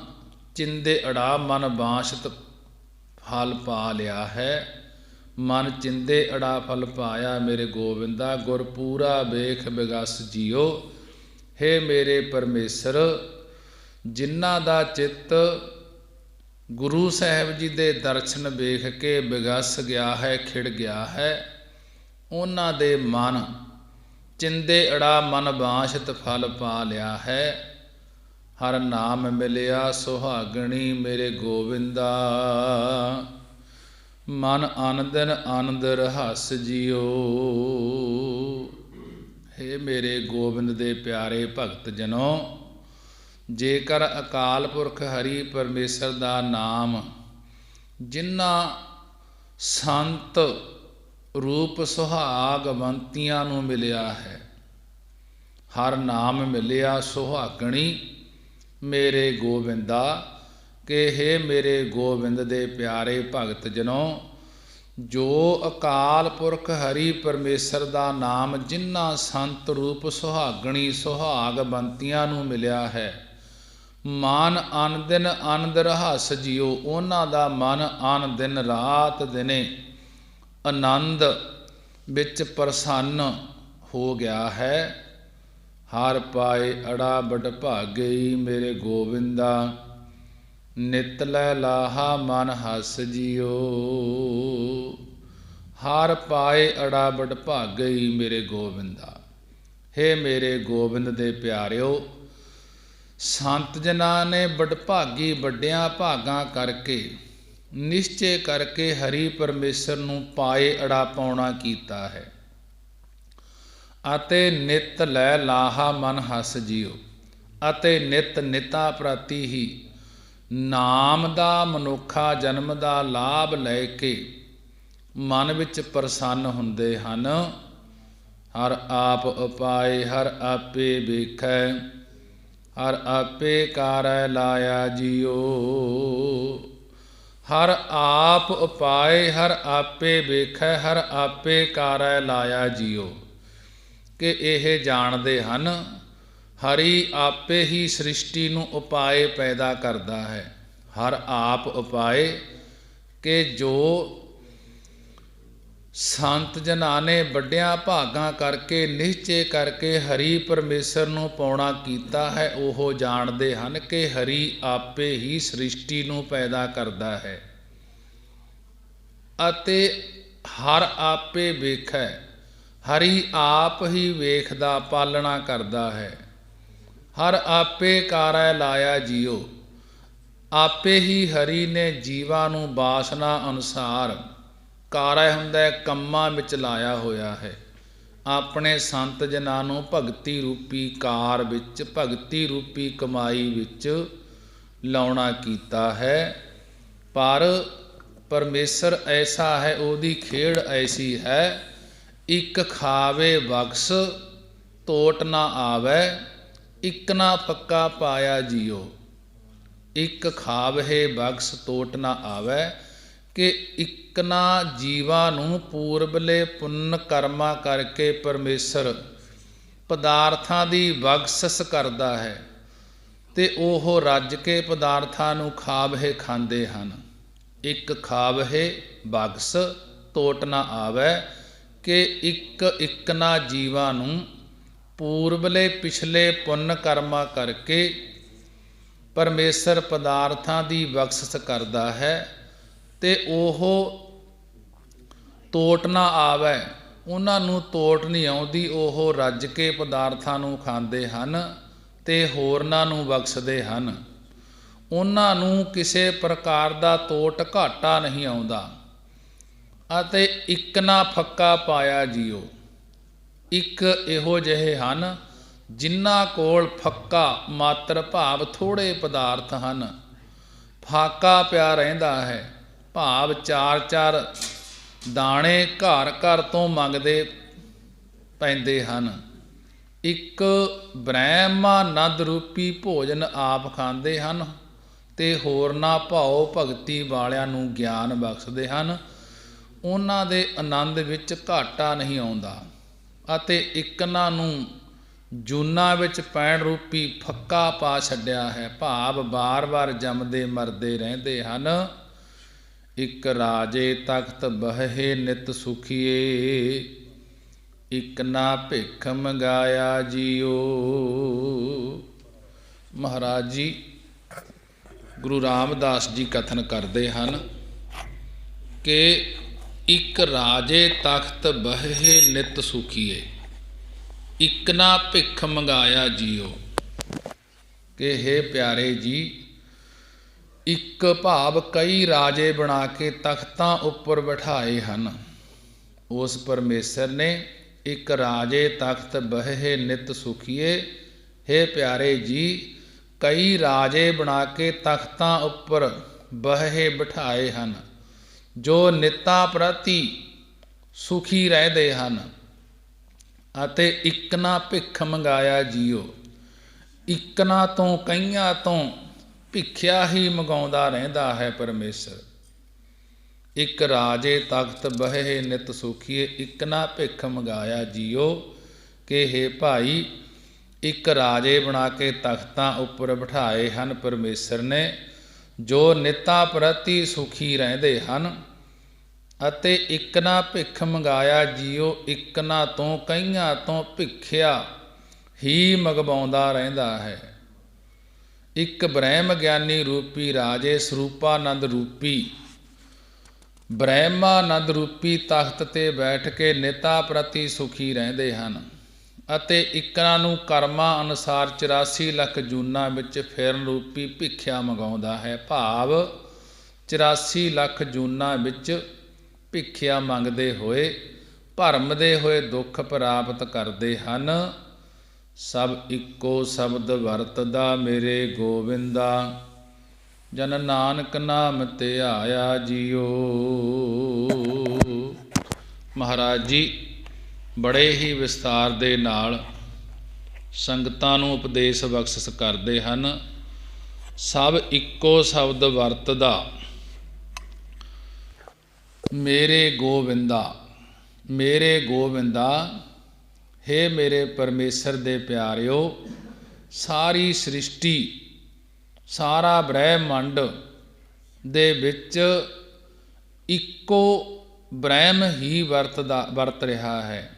Speaker 1: ਚਿੰਦੇ ਅੜਾ ਮਨ ਬਾਸ਼ਤ ਫਲ ਪਾ ਲਿਆ ਹੈ। ਮਨ ਚਿੰਦੇ ਅੜਾ ਫਲ ਪਾਇਆ ਮੇਰੇ ਗੋਵਿੰਦਾ, ਗੁਰਪੂਰਾ ਵੇਖ ਬਿਗਸ ਜਿਉ। ਹੇ ਮੇਰੇ ਪਰਮੇਸ਼ਰ, ਜਿਨ੍ਹਾਂ ਦਾ ਚਿੱਤ ਗੁਰੂ ਸਾਹਿਬ ਜੀ ਦੇ ਦਰਸ਼ਨ ਵੇਖ ਕੇ ਬਿਗਸ ਗਿਆ ਹੈ, ਖਿੜ ਗਿਆ ਹੈ, ਉਹਨਾਂ ਦੇ ਮਨ ਚਿੰਦੇ ਅੜਾ ਮਨ ਬਾਸ਼ਤ ਫਲ ਪਾ ਲਿਆ ਹੈ। ਹਰ ਨਾਮ ਮਿਲਿਆ ਸੁਹਾਗਣੀ ਮੇਰੇ ਗੋਵਿੰਦਾ, ਮਨ ਆਨੰਦਨ ਆਨੰਦ ਰਹੱਸ ਜਿਉ। ਹੇ ਮੇਰੇ ਗੋਬਿੰਦ ਦੇ ਪਿਆਰੇ ਭਗਤ ਜਨੋ, ਜੇਕਰ ਅਕਾਲ ਪੁਰਖ ਹਰੀ ਪਰਮੇਸ਼ਰ ਦਾ ਨਾਮ ਜਿਨ੍ਹਾਂ ਸੰਤ ਰੂਪ ਸੁਹਾਗਵੰਤੀਆਂ ਨੂੰ ਮਿਲਿਆ ਹੈ, ਹਰ ਨਾਮ ਮਿਲਿਆ ਸੁਹਾਗਣੀ ਮੇਰੇ ਗੋਬਿੰਦਾ, ਕਿ ਹੇ ਮੇਰੇ ਗੋਬਿੰਦ ਦੇ ਪਿਆਰੇ ਭਗਤ ਜਨੋ, ਜੋ ਅਕਾਲ ਪੁਰਖ ਹਰੀ ਪਰਮੇਸ਼ਰ ਦਾ ਨਾਮ ਜਿਨ੍ਹਾਂ ਸੰਤ ਰੂਪ ਸੁਹਾਗਣੀ ਸੁਹਾਗਵੰਤੀਆਂ ਨੂੰ ਮਿਲਿਆ ਹੈ, ਮਨ ਅਨ ਦਿਨ ਆਨੰਦ ਰਹੱਸ ਜਿਉ। ਉਹਨਾਂ ਦਾ ਮਨ ਅਨ ਦਿਨ ਰਾਤ ਦਿਨੇ ਆਨੰਦ ਵਿੱਚ ਪ੍ਰਸੰਨ ਹੋ ਗਿਆ ਹੈ। ਹਰ ਪਾਏ ਅੜਾ ਬੜ ਭਾਗਈ ਮੇਰੇ ਗੋਵਿੰਦਾ, ਨਿਤ ਲੈ ਲਾਹਾ ਮਨ ਹਸ ਜਿਉ। ਹਰ ਪਾਏ ਅੜਾ ਬੜ ਭਾਗਈ ਮੇਰੇ ਗੋਵਿੰਦਾ। ਹੇ ਮੇਰੇ ਗੋਬਿੰਦ ਦੇ ਪਿਆਰਿਓ, ਸੰਤ ਜਨਾਂ ਨੇ ਬਡਭਾਗੀ ਵੱਡਿਆਂ ਭਾਗਾਂ ਕਰਕੇ ਨਿਸ਼ਚੇ ਕਰਕੇ ਹਰੀ ਪਰਮੇਸ਼ਰ ਨੂੰ ਪਾਏ ਅੜਾ ਪਾਉਣਾ ਕੀਤਾ ਹੈ, ਅਤੇ ਨਿਤ ਲੈ ਲਾਹਾ ਮਨ ਹਸ ਜਿਉ। ਅਤੇ ਨਿਤ ਨਿਤਾ ਪ੍ਰਤੀ ਹੀ ਨਾਮ ਦਾ ਮਨੁੱਖਾ ਜਨਮ ਦਾ ਲਾਭ ਲੈ ਕੇ ਮਨ ਵਿੱਚ ਪ੍ਰਸੰਨ ਹੁੰਦੇ ਹਨ। ਹਰ ਆਪ ਉਪਾਏ ਹਰ ਆਪੇ ਵੇਖੈ, ਹਰ ਆਪੇ ਕਾਰੈ ਲਾਇਆ ਜਿਉ। ਹਰ ਆਪ ਉਪਾਏ ਹਰ ਆਪੇ ਵੇਖੈ, ਹਰ ਆਪੇ ਕਾਰੈ ਲਾਇਆ ਜਿਉ। ਕਿ ਇਹ ਜਾਣਦੇ ਹਨ ਹਰੀ ਆਪੇ ਹੀ ਸ੍ਰਿਸ਼ਟੀ ਨੂੰ ਉਪਾਏ ਪੈਦਾ ਕਰਦਾ ਹੈ। ਹਰ ਆਪ ਉਪਾਏ, ਕਿ ਜੋ ਸੰਤ ਜਨਾਂ ਨੇ ਵੱਡਿਆਂ ਭਾਗਾਂ ਕਰਕੇ ਨਿਸ਼ਚੇ ਕਰਕੇ ਹਰੀ ਪਰਮੇਸ਼ਰ ਨੂੰ ਪਾਉਣਾ ਕੀਤਾ ਹੈ, ਉਹ ਜਾਣਦੇ ਹਨ ਕਿ ਹਰੀ ਆਪੇ ਹੀ ਸ੍ਰਿਸ਼ਟੀ ਨੂੰ ਪੈਦਾ ਕਰਦਾ ਹੈ। ਅਤੇ ਹਰ ਆਪੇ ਵੇਖੈ, ਹਰੀ ਆਪ ਹੀ ਵੇਖਦਾ ਪਾਲਣਾ ਕਰਦਾ ਹੈ। ਹਰ ਆਪੇ ਕਾਰੈ ਲਾਇਆ ਜਿਉ। ਆਪੇ ਹੀ ਹਰੀ ਨੇ ਜੀਵਾਂ ਨੂੰ ਵਾਸਨਾ ਅਨੁਸਾਰ, ਕਾਰੈ ਹੁੰਦਾ ਕੰਮਾਂ ਵਿੱਚ ਲਾਇਆ ਹੋਇਆ ਹੈ। ਆਪਣੇ ਸੰਤ ਜਨਾਂ ਨੂੰ ਭਗਤੀ ਰੂਪੀ ਕਾਰ ਵਿੱਚ, ਭਗਤੀ ਰੂਪੀ ਕਮਾਈ ਵਿੱਚ ਲਾਉਣਾ ਕੀਤਾ ਹੈ। ਪਰ ਪਰਮੇਸ਼ਰ ਐਸਾ ਹੈ, ਉਹਦੀ ਖੇਡ ਐਸੀ ਹੈ, ਇੱਕ ਖਾਵੇ ਬਖਸ਼ ਤੋਟ ਨਾ ਆਵੈ, ਇੱਕ ਨਾ ਫੱਕਾ ਪਾਇਆ ਜਿਉ। ਇੱਕ ਖਾਵਹਿ ਬਖਸ਼ ਤੋਟ ਨਾ ਆਵੈ, ਕਿ ਇੱਕ ਨਾ ਜੀਵਾਂ ਨੂੰ ਪੂਰਬਲੇ ਪੁੰਨ ਕਰਮਾਂ ਕਰਕੇ ਪਰਮੇਸ਼ਰ ਪਦਾਰਥਾਂ ਦੀ ਬਖਸ਼ਿਸ਼ ਕਰਦਾ ਹੈ ਤੇ ਉਹ ਰੱਜ ਕੇ ਪਦਾਰਥਾਂ ਨੂੰ ਖਾਵਹਿ ਖਾਂਦੇ ਹਨ। ਇੱਕ ਖਾਵਹਿ ਬਖਸ਼ ਟੋਟ ਨਾ ਆਵੈ, ਕਿ ਇੱਕ ਇੱਕ ਨਾ ਜੀਵਾਂ ਨੂੰ ਪੂਰਬਲੇ ਪਿਛਲੇ ਪੁੰਨ ਕਰਮਾਂ ਕਰਕੇ ਪਰਮੇਸ਼ਰ ਪਦਾਰਥਾਂ ਦੀ ਬਖਸ਼ਿਸ਼ ਕਰਦਾ ਹੈ ਤੇ ਉਹ ਟੋਟ ਨਾ ਆਵੈ, ਉਹਨਾਂ ਨੂੰ ਟੋਟ ਨਹੀਂ ਆਉਂਦੀ, ਉਹ ਰੱਜ ਕੇ ਪਦਾਰਥਾਂ ਨੂੰ ਖਾਂਦੇ ਹਨ ਤੇ ਹੋਰਨਾਂ ਨੂੰ ਬਖਸ਼ਦੇ ਹਨ। ਉਹਨਾਂ ਨੂੰ ਕਿਸੇ ਪ੍ਰਕਾਰ ਦਾ ਟੋਟ ਘਾਟਾ ਨਹੀਂ ਆਉਂਦਾ ਅਤੇ ਇੱਕ ਨਾ ਫੱਕਾ ਪਾਇਆ ਜੀਓ। ਇੱਕ ਇਹੋ ਜਿਹੇ ਹਨ ਜਿਨ੍ਹਾਂ ਕੋਲ ਫੱਕਾ ਮਾਤਰ ਭਾਵ ਥੋੜ੍ਹੇ ਪਦਾਰਥ ਹਨ, ਫਾਕਾ ਪਿਆ ਰਹਿੰਦਾ ਹੈ, ਭਾਵ ਚਾਰ ਚਾਰ ਦਾਣੇ ਘਰ ਘਰ ਤੋਂ ਮੰਗਦੇ ਪੈਂਦੇ ਹਨ। ਇੱਕ ਬ੍ਰਹਮਾਨੰਦ ਰੂਪੀ ਭੋਜਨ ਆਪ ਖਾਂਦੇ ਹਨ ਤੇ ਹੋਰਨਾਂ ਭਾਉ ਭਗਤੀ ਵਾਲਿਆਂ ਨੂੰ ਗਿਆਨ ਬਖਸ਼ਦੇ ਹਨ। ਉਹਨਾਂ ਦੇ ਆਨੰਦ ਵਿੱਚ ਘਾਟਾ ਨਹੀਂ ਆਉਂਦਾ ਅਤੇ ਇਕਨਾਂ ਨੂੰ ਜੂਨਾਂ ਵਿੱਚ ਪੈਣ ਰੂਪੀ ਫੱਕਾ ਪਾ ਛੱਡਿਆ ਹੈ, ਭਾਵ ਬਾਰ-ਬਾਰ ਜੰਮਦੇ ਮਰਦੇ ਰਹਿੰਦੇ ਹਨ। ਇੱਕ ਰਾਜੇ ਤਖਤ ਬਹਿ ਨਿਤ ਸੁਖੀਏ, ਇੱਕ ਨਾ ਭਿੱਖ ਮੰਗਾਇਆ ਜੀਓ। ਮਹਾਰਾਜ ਜੀ ਗੁਰੂ ਰਾਮਦਾਸ ਜੀ ਕਥਨ ਕਰਦੇ ਹਨ ਕਿ ਇੱਕ ਰਾਜੇ ਤਖਤ ਬਹਿ ਨਿਤ ਸੁਖੀਏ, ਇੱਕ ਨਾ ਭਿੱਖ ਮੰਗਾਇਆ ਜੀਓ। ਕਿ ਹੇ ਪਿਆਰੇ ਜੀ, ਇੱਕ ਭਾਵ ਕਈ ਰਾਜੇ ਬਣਾ ਕੇ ਤਖਤਾਂ ਉੱਪਰ ਬਿਠਾਏ ਹਨ। ਉਸ ਪਰਮੇਸ਼ਰ ਨੇ ਇੱਕ ਰਾਜੇ ਤਖਤ ਬਹਿ ਨਿਤ ਸੁਖੀਏ, ਹੇ ਪਿਆਰੇ ਜੀ, ਕਈ ਰਾਜੇ ਬਣਾ ਕੇ ਤਖਤਾਂ ਉੱਪਰ ਬਹਿ ਬਿਠਾਏ ਹਨ ਜੋ ਨਿੱਤਾਂ ਪ੍ਰਤੀ ਸੁਖੀ ਰਹਿੰਦੇ ਹਨ ਅਤੇ ਇੱਕ ਨਾ ਭਿੱਖ ਮੰਗਾਇਆ ਜੀਓ। ਇਕਨਾ ਤੋਂ ਕਈਆਂ ਤੋਂ ਭਿੱਖਿਆ ਹੀ ਮੰਗਾਉਂਦਾ ਰਹਿੰਦਾ ਹੈ ਪਰਮੇਸ਼ਰ। ਇੱਕ ਰਾਜੇ ਤਖਤ ਬਹਿ ਨਿਤ ਸੁਖੀਏ, ਇੱਕ ਨਾ ਭਿੱਖ ਮੰਗਾਇਆ ਜੀਓ। ਕਿ ਹੇ ਭਾਈ, ਇੱਕ ਰਾਜੇ ਬਣਾ ਕੇ ਤਖਤਾਂ ਉੱਪਰ ਬਿਠਾਏ ਹਨ ਪਰਮੇਸ਼ਰ ਨੇ ਜੋ ਨਿੱਤਾਂ ਪ੍ਰਤੀ ਸੁਖੀ ਰਹਿੰਦੇ ਹਨ ਅਤੇ ਇੱਕ ਨਾ ਭਿੱਖ ਮੰਗਾਇਆ ਜੀਓ। ਇਕਨਾ ਤੋਂ ਕਈਆਂ ਤੋਂ ਭਿੱਖਿਆ ਹੀ ਮੰਗਵਾਉਂਦਾ ਰਹਿੰਦਾ ਹੈ। ਇੱਕ ਬ੍ਰਹਮ ਗਿਆਨੀ ਰੂਪੀ ਰਾਜੇ ਸਰੂਪਾਨੰਦ ਰੂਪੀ ਬ੍ਰਹਮਾਨੰਦ ਰੂਪੀ ਤਖਤ ਤੇ ਬੈਠ ਕੇ ਨਿੱਤਾਂ ਪ੍ਰਤੀ ਸੁਖੀ ਰਹਿੰਦੇ ਹਨ ਅਤੇ ਇਕਨਾਂ ਨੂੰ ਕਰਮਾਂ ਅਨੁਸਾਰ 84 ਲੱਖ ਜੂਨਾਂ ਵਿੱਚ ਫਿਰਨ ਰੂਪੀ ਭਿੱਖਿਆ ਮੰਗਾਉਂਦਾ ਹੈ, ਭਾਵ 84 ਲੱਖ ਜੂਨਾਂ ਵਿੱਚ ਭਿੱਖਿਆ ਮੰਗਦੇ ਹੋਏ ਭਰਮਦੇ ਹੋਏ ਦੁੱਖ ਪ੍ਰਾਪਤ ਕਰਦੇ ਹਨ। ਸਭ ਇੱਕੋ ਸ਼ਬਦ ਵਰਤਦਾ ਮੇਰੇ ਗੋਬਿੰਦਾ, ਜਨ ਨਾਨਕ ਨਾਮ ਧਿਆਇਆ ਜੀਓ। ਮਹਾਰਾਜ ਜੀ ਬੜੇ ਹੀ ਵਿਸਤਾਰ ਦੇ ਨਾਲ ਸੰਗਤਾਂ ਨੂੰ ਉਪਦੇਸ਼ ਬਖਸ਼ਿਸ਼ ਕਰਦੇ ਹਨ। ਸਭ ਇੱਕੋ ਸ਼ਬਦ ਵਰਤਦਾ ਮੇਰੇ ਗੋਬਿੰਦਾ, ਮੇਰੇ ਗੋਬਿੰਦਾ, ਹੇ ਮੇਰੇ ਪਰਮੇਸ਼ਰ ਦੇ ਪਿਆਰਿਓ, ਸਾਰੀ ਸ੍ਰਿਸ਼ਟੀ ਸਾਰਾ ਬ੍ਰਹਿਮੰਡ ਦੇ ਵਿੱਚ ਇੱਕੋ ਬ੍ਰਹਮ ਹੀ ਵਰਤ ਰਿਹਾ ਹੈ,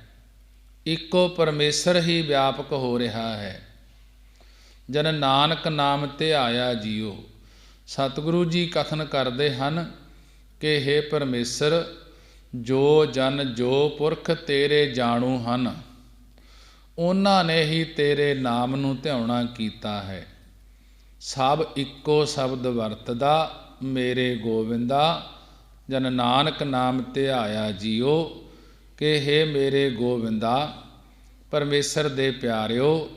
Speaker 1: ਇੱਕੋ ਪਰਮੇਸ਼ਰ ਹੀ ਵਿਆਪਕ ਹੋ ਰਿਹਾ ਹੈ। ਜਨ ਨਾਨਕ ਨਾਮ ਧਿਆਇਆ ਜੀਓ। ਸਤਿਗੁਰੂ ਜੀ ਕਥਨ ਕਰਦੇ ਹਨ ਕਿ ਹੇ ਪਰਮੇਸ਼ਰ, ਜੋ ਜਨ ਜੋ ਪੁਰਖ ਤੇਰੇ ਜਾਣੂ ਹਨ, ਉਹਨਾਂ ਨੇ ਹੀ ਤੇਰੇ ਨਾਮ ਨੂੰ ਧਿਆਉਣਾ ਕੀਤਾ ਹੈ। ਸਭ ਇੱਕੋ ਸ਼ਬਦ ਵਰਤਦਾ ਮੇਰੇ ਗੋਬਿੰਦਾ, ਜਨ ਨਾਨਕ ਨਾਮ ਧਿਆਇਆ ਜੀਓ। ਕਿ ਹੇ ਮੇਰੇ ਗੋਬਿੰਦਾ, ਪਰਮੇਸ਼ਰ ਦੇ ਪਿਆਰਿਓ,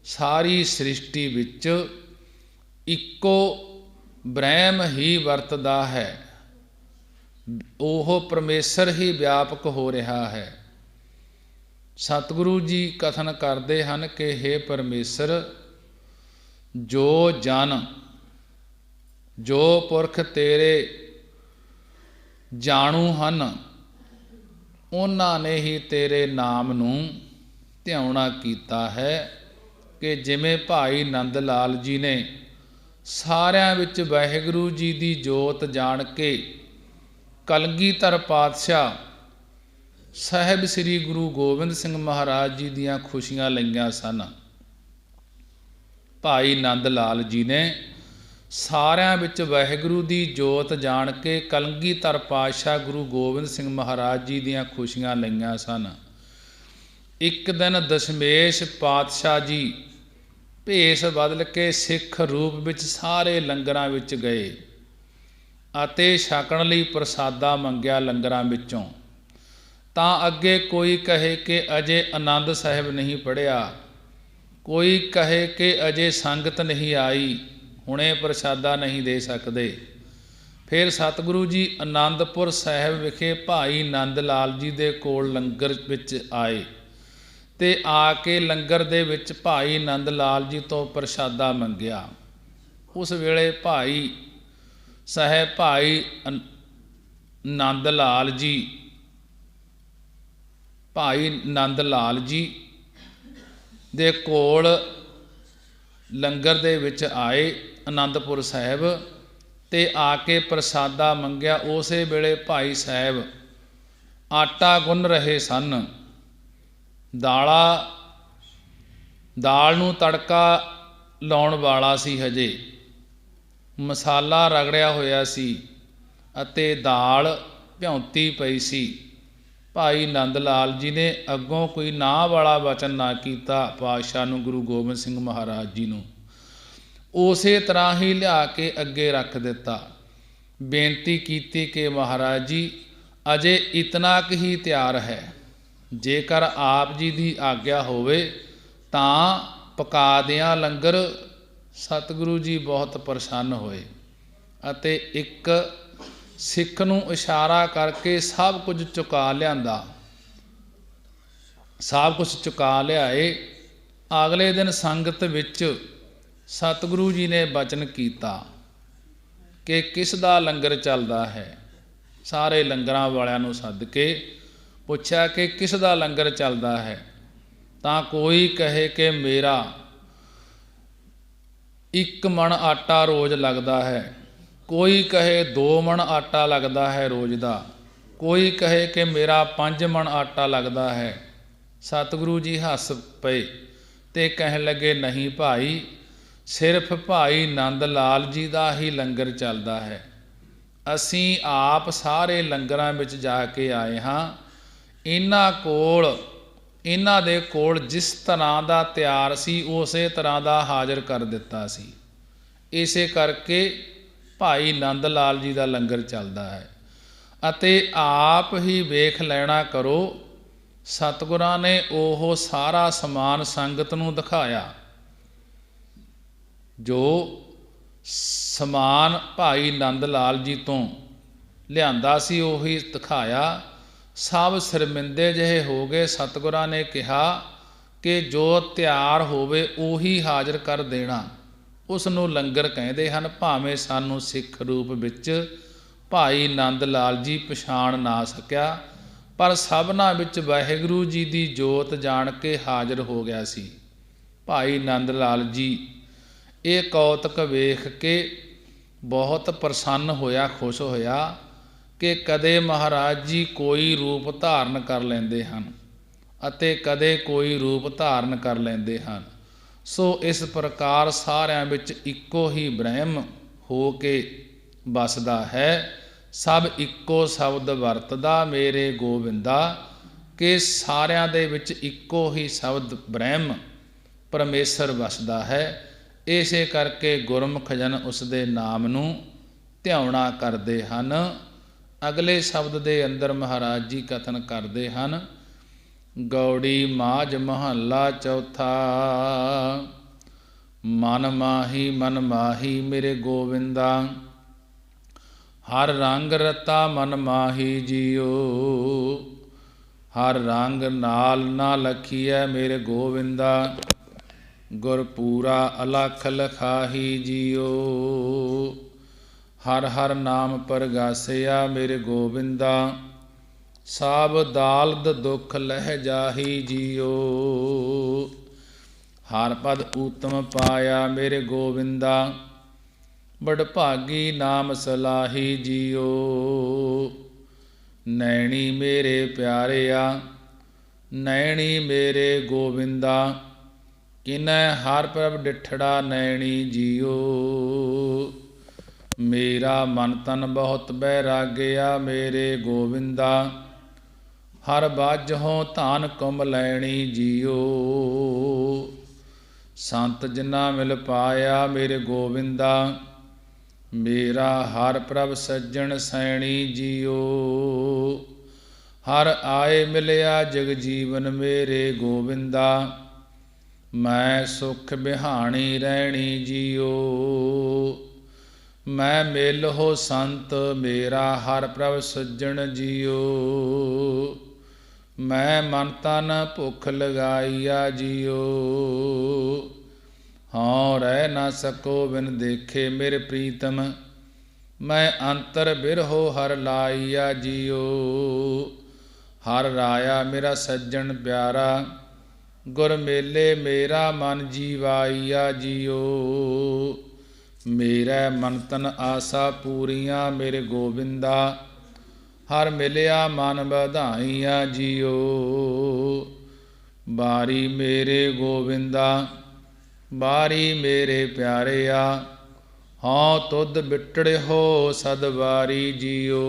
Speaker 1: ਸਾਰੀ ਸ੍ਰਿਸ਼ਟੀ ਵਿੱਚ ਇੱਕੋ ਬ੍ਰਹਮ ਹੀ ਵਰਤਦਾ ਹੈ, ਉਹ ਪਰਮੇਸ਼ਰ ਹੀ ਵਿਆਪਕ ਹੋ ਰਿਹਾ ਹੈ। ਸਤਿਗੁਰੂ ਜੀ ਕਥਨ ਕਰਦੇ ਹਨ ਕਿ ਹੇ ਪਰਮੇਸ਼ਰ, ਜੋ ਜਨ ਜੋ ਪੁਰਖ ਤੇਰੇ ਜਾਣੂ ਹਨ, ਉਹਨਾਂ ਨੇ ਹੀ ਤੇਰੇ ਨਾਮ ਨੂੰ ਧਿਆਉਣਾ ਕੀਤਾ ਹੈ ਕਿ ਜਿਵੇਂ ਭਾਈ ਨੰਦ ਲਾਲ ਜੀ ਨੇ ਸਾਰਿਆਂ ਵਿੱਚ ਵਾਹਿਗੁਰੂ ਜੀ ਦੀ ਜੋਤ ਜਾਣ ਕੇ ਕਲਗੀਧਰ ਪਾਤਸ਼ਾਹ ਸਾਹਿਬ ਸ੍ਰੀ ਗੁਰੂ ਗੋਬਿੰਦ ਸਿੰਘ ਮਹਾਰਾਜ ਜੀ ਦੀਆਂ ਖੁਸ਼ੀਆਂ ਲਈਆਂ ਸਨ। ਭਾਈ ਨੰਦ ਲਾਲ ਜੀ ਨੇ ਸਾਰਿਆਂ ਵਿੱਚ ਵਾਹਿਗੁਰੂ ਦੀ ਜੋਤ ਜਾਣ ਕੇ ਕਲਗੀਧਰ ਪਾਤਸ਼ਾਹ ਗੁਰੂ ਗੋਬਿੰਦ ਸਿੰਘ ਮਹਾਰਾਜ ਜੀ ਦੀਆਂ ਖੁਸ਼ੀਆਂ ਲਈਆਂ ਸਨ। ਇੱਕ ਦਿਨ ਦਸ਼ਮੇਸ਼ ਪਾਤਸ਼ਾਹ ਜੀ ਭੇਸ ਬਦਲ ਕੇ ਸਿੱਖ ਰੂਪ ਵਿੱਚ ਸਾਰੇ ਲੰਗਰਾਂ ਵਿੱਚ ਗਏ ਅਤੇ ਛਕਣ ਲਈ ਪ੍ਰਸਾਦਾ ਮੰਗਿਆ ਲੰਗਰਾਂ ਵਿੱਚੋਂ। ਤਾਂ ਅੱਗੇ ਕੋਈ ਕਹੇ ਕਿ ਅਜੇ ਆਨੰਦ ਸਾਹਿਬ ਨਹੀਂ ਪੜ੍ਹਿਆ, ਕੋਈ ਕਹੇ ਕਿ ਅਜੇ ਸੰਗਤ ਨਹੀਂ ਆਈ, ਹੁਣੇ ਪ੍ਰਸਾਦਾ ਨਹੀਂ ਦੇ ਸਕਦੇ। ਫਿਰ ਸਤਿਗੁਰੂ ਜੀ ਆਨੰਦਪੁਰ ਸਾਹਿਬ ਵਿਖੇ ਭਾਈ ਨੰਦ ਲਾਲ ਜੀ ਦੇ ਕੋਲ ਲੰਗਰ ਵਿੱਚ ਆਏ ਤੇ ਆ ਕੇ ਲੰਗਰ ਦੇ ਵਿੱਚ ਭਾਈ ਨੰਦ ਲਾਲ ਜੀ ਤੋਂ ਪ੍ਰਸਾਦਾ ਮੰਗਿਆ। ਉਸ ਵੇਲੇ ਭਾਈ ਨੰਦ ਲਾਲ ਜੀ ਦੇ ਕੋਲ ਲੰਗਰ ਦੇ ਵਿੱਚ ਆਏ ਆਨੰਦਪੁਰ ਸਾਹਿਬ ਤੇ ਆ ਕੇ ਪ੍ਰਸਾਦਾ ਮੰਗਿਆ। ਉਸੇ ਵੇਲੇ ਭਾਈ ਸਾਹਿਬ ਆਟਾ ਗੁੰਨ ਰਹੇ ਸਨ। ਦਾਲ ਨੂੰ ਤੜਕਾ ਲਾਉਣ ਵਾਲਾ ਸੀ, ਹਜੇ ਮਸਾਲਾ ਰਗੜਿਆ ਹੋਇਆ ਸੀ ਅਤੇ ਦਾਲ ਭਿਉਂਤੀ ਪਈ ਸੀ। ਭਾਈ ਨੰਦ ਲਾਲ ਜੀ ਨੇ ਅੱਗੋਂ ਕੋਈ ਨਾਂਹ ਵਾਲਾ ਵਚਨ ਨਾ ਕੀਤਾ ਪਾਤਸ਼ਾਹ ਨੂੰ, ਗੁਰੂ ਗੋਬਿੰਦ ਸਿੰਘ ਮਹਾਰਾਜ ਜੀ ਨੂੰ। ਉਸੇ ਤਰ੍ਹਾਂ ਹੀ ਲਿਆ ਕੇ ਅੱਗੇ ਰੱਖ ਦਿੱਤਾ। ਬੇਨਤੀ ਕੀਤੀ ਕਿ ਮਹਾਰਾਜ ਜੀ ਅਜੇ ਇਤਨਾ ਕੁ ਹੀ ਤਿਆਰ ਹੈ, ਜੇਕਰ ਆਪ ਜੀ ਦੀ ਆਗਿਆ ਹੋਵੇ ਤਾਂ ਪਕਾ ਦਿਆਂ ਲੰਗਰ। ਸਤਿਗੁਰੂ ਜੀ ਬਹੁਤ ਪ੍ਰਸੰਨ ਹੋਏ ਅਤੇ ਇੱਕ ਸਿੱਖ ਨੂੰ ਇਸ਼ਾਰਾ ਕਰਕੇ ਸਭ ਕੁਝ ਚੁਕਾ ਲਿਆਂਦਾ, ਸਭ ਕੁਝ ਚੁਕਾ ਲਿਆਏ। ਅਗਲੇ ਦਿਨ ਸੰਗਤ ਵਿੱਚ ਸਤਿਗੁਰੂ ਜੀ ਨੇ ਬਚਨ ਕੀਤਾ ਕਿ ਕਿਸ ਦਾ ਲੰਗਰ ਚੱਲਦਾ ਹੈ। ਸਾਰੇ ਲੰਗਰਾਂ ਵਾਲਿਆਂ ਨੂੰ ਸੱਦ ਕੇ ਪੁੱਛਿਆ ਕਿ ਕਿਸ ਦਾ ਲੰਗਰ ਚੱਲਦਾ ਹੈ। ਤਾਂ ਕੋਈ ਕਹੇ ਕਿ ਮੇਰਾ 1 ਮਣ ਆਟਾ ਰੋਜ਼ ਲੱਗਦਾ ਹੈ, ਕੋਈ ਕਹੇ 2 ਮਣ ਆਟਾ ਲੱਗਦਾ ਹੈ ਰੋਜ਼ ਦਾ, ਕੋਈ ਕਹੇ ਕਿ ਮੇਰਾ 5 ਮਣ ਆਟਾ ਲੱਗਦਾ ਹੈ। ਸਤਿਗੁਰੂ ਜੀ ਹੱਸ ਪਏ ਤੇ ਕਹਿਣ ਲੱਗੇ, ਨਹੀਂ ਭਾਈ, ਸਿਰਫ ਭਾਈ ਨੰਦ ਲਾਲ ਜੀ ਦਾ ਹੀ ਲੰਗਰ ਚੱਲਦਾ ਹੈ। ਅਸੀਂ ਆਪ ਸਾਰੇ ਲੰਗਰਾਂ ਵਿੱਚ ਜਾ ਕੇ ਆਏ ਹਾਂ। ਇਹਨਾਂ ਦੇ ਕੋਲ ਜਿਸ ਤਰ੍ਹਾਂ ਦਾ ਤਿਆਰ ਸੀ ਉਸੇ ਤਰ੍ਹਾਂ ਦਾ ਹਾਜ਼ਰ ਕਰ ਦਿੱਤਾ ਸੀ। ਇਸੇ ਕਰਕੇ ਭਾਈ ਨੰਦ ਲਾਲ ਜੀ ਦਾ ਲੰਗਰ ਚੱਲਦਾ ਹੈ ਅਤੇ ਆਪ ਹੀ ਵੇਖ ਲੈਣਾ ਕਰੋ। ਸਤਿਗੁਰਾਂ ਨੇ ਉਹ ਸਾਰਾ ਸਮਾਨ ਸੰਗਤ ਨੂੰ ਦਿਖਾਇਆ। ਜੋ ਸਮਾਨ ਭਾਈ ਨੰਦ ਲਾਲ ਜੀ ਤੋਂ ਲਿਆਂਦਾ ਸੀ ਉਹੀ ਦਿਖਾਇਆ। ਸਭ ਸ਼ਰਮਿੰਦੇ ਜਿਹੇ ਹੋ ਗਏ। ਸਤਿਗੁਰਾਂ ਨੇ ਕਿਹਾ ਕਿ ਜੋ ਤਿਆਰ ਹੋਵੇ ਉਹੀ ਹਾਜ਼ਰ ਕਰ ਦੇਣਾ, ਉਸ ਨੂੰ ਲੰਗਰ ਕਹਿੰਦੇ ਹਨ। ਭਾਵੇਂ ਸਾਨੂੰ ਸਿੱਖ ਰੂਪ ਵਿੱਚ ਭਾਈ ਨੰਦ ਲਾਲ ਜੀ ਪਛਾਣ ਨਾ ਸਕਿਆ, ਪਰ ਸਭਨਾਂ ਵਿੱਚ ਵਾਹਿਗੁਰੂ ਜੀ ਦੀ ਜੋਤ ਜਾਣ ਕੇ ਹਾਜ਼ਰ ਹੋ ਗਿਆ ਸੀ। ਭਾਈ ਨੰਦ ਲਾਲ ਜੀ ਇਹ ਕੌਤਕ ਵੇਖ ਕੇ ਬਹੁਤ ਪ੍ਰਸੰਨ ਹੋਇਆ, ਖੁਸ਼ ਹੋਇਆ ਕਿ ਕਦੇ ਮਹਾਰਾਜ ਜੀ ਕੋਈ ਰੂਪ ਧਾਰਨ ਕਰ ਲੈਂਦੇ ਹਨ ਅਤੇ ਕਦੇ ਕੋਈ ਰੂਪ ਧਾਰਨ ਕਰ ਲੈਂਦੇ ਹਨ। ਸੋ ਇਸ ਪ੍ਰਕਾਰ ਸਾਰਿਆਂ ਵਿੱਚ ਇੱਕੋ ਹੀ ਬ੍ਰਹਮ ਹੋ ਕੇ ਵਸਦਾ ਹੈ। ਸਭ ਇੱਕੋ ਸ਼ਬਦ ਵਰਤਦਾ ਮੇਰੇ ਗੋਬਿੰਦਾ, ਕਿ ਸਾਰਿਆਂ ਦੇ ਵਿੱਚ ਇੱਕੋ ਹੀ ਸ਼ਬਦ ਬ੍ਰਹਮ ਪਰਮੇਸ਼ਰ ਵਸਦਾ ਹੈ। ਇਸੇ ਕਰਕੇ ਗੁਰਮੁਖ ਜਨ ਉਸ ਦੇ ਨਾਮ ਨੂੰ ਧਿਆਉਣਾ ਕਰਦੇ ਹਨ। ਅਗਲੇ ਸ਼ਬਦ ਦੇ ਅੰਦਰ ਮਹਾਰਾਜ ਜੀ ਕਥਨ ਕਰਦੇ ਹਨ, ਗੌੜੀ ਮਾਝ ਮਹੱਲਾ ਚੌਥਾ, ਮਨ ਮਾਹੀ ਮੇਰੇ ਗੋਬਿੰਦਾ, ਹਰ ਰੰਗ ਰਤਾ ਮਨ ਮਾਹੀ ਜੀਓ, ਹਰ ਰੰਗ ਨਾਲ ਨਾ ਲਖੀਐ ਮੇਰੇ ਗੋਬਿੰਦਾ, ਗੁਰਪੂਰਾ ਅਲਖ ਲਖਾਹੀ ਜੀਓ, ਹਰ ਹਰ ਨਾਮ ਪਰਗਾਸਿਆ ਮੇਰੇ ਗੋਬਿੰਦਾ, ਸਭ ਦਾਲਦ ਦੁਖ ਲਹਿ ਜਾਹੀ ਜੀਓ। ਹਰ ਪਦ ਊਤਮ ਪਾਇਆ ਮੇਰੇ ਗੋਵਿੰਦਾ, ਬੜ ਭਾਗੀ ਨਾਮ ਸਲਾਹੀ ਜੀਓ। ਨੈਣੀ ਮੇਰੇ ਪਿਆਰਿਆ, ਨੈਣੀ ਮੇਰੇ ਗੋਵਿੰਦਾ, ਕਿਨੈ ਹਰ ਪ੍ਰਭ ਡਿਠੜਾ ਨੈਣੀ ਜੀਓ। ਮੇਰਾ ਮਨ ਤਨ ਬਹੁਤ ਬੈਰਾਗਿਆ ਮੇਰੇ ਗੋਵਿੰਦਾ, ਹਰ ਬਾਝੋਂ ਧਾਨ ਕੁੰਭ ਲੈਣੀ ਜੀਓ। ਸੰਤ ਜਿਨਾ ਮਿਲ ਪਾਇਆ ਮੇਰੇ ਗੋਵਿੰਦਾ, ਮੇਰਾ ਹਰ ਪ੍ਰਭ ਸੱਜਣ ਸੈਣੀ ਜੀਓ। ਹਰ ਆਏ ਮਿਲਿਆ ਜਗ ਜੀਵਨ ਮੇਰੇ ਗੋਵਿੰਦਾ, ਮੈਂ ਸੁਖ ਬਿਹਾਣੀ ਰਹਿਣੀ ਜੀਓ। ਮੈਂ ਮਿਲ ਹੋ ਸੰਤ ਮੇਰਾ ਹਰ ਪ੍ਰਭ ਸੱਜਣ ਜੀਓ। ਮੈਂ ਮਨ ਤਨ ਭੁੱਖ ਲਗਾਈਆ ਜੀਓ। ਹਉ ਰਹਿ ਨਾ ਸਕੋ ਬਿਨ ਦੇਖੇ ਮੇਰੇ ਪ੍ਰੀਤਮ, ਮੈਂ ਅੰਤਰ ਬਿਰਹੋ ਹਰ ਲਾਈਆ ਜੀਓ। ਹਰ ਰਾਇਆ ਮੇਰਾ ਸੱਜਣ ਪਿਆਰਾ, ਗੁਰ ਮੇਲੇ ਮੇਰਾ ਮਨ ਜੀਵਾਈਆ ਜੀਓ। ਮੇਰੇ ਮਨ ਤਨ ਆਸਾ ਪੂਰੀਆਂ ਮੇਰੇ ਗੋਬਿੰਦਾ, ਹਰ ਮਿਲਿਆ ਮਨ ਵਧਾਈਆ ਜੀਓ। ਬਾਰੀ ਮੇਰੇ ਗੋਬਿੰਦਾ, ਬਾਰੀ ਮੇਰੇ ਪਿਆਰਿਆ, ਹਉ ਤੁਧ ਬਿਟੜਿਓ ਸਦ ਵਾਰੀ ਜੀਓ।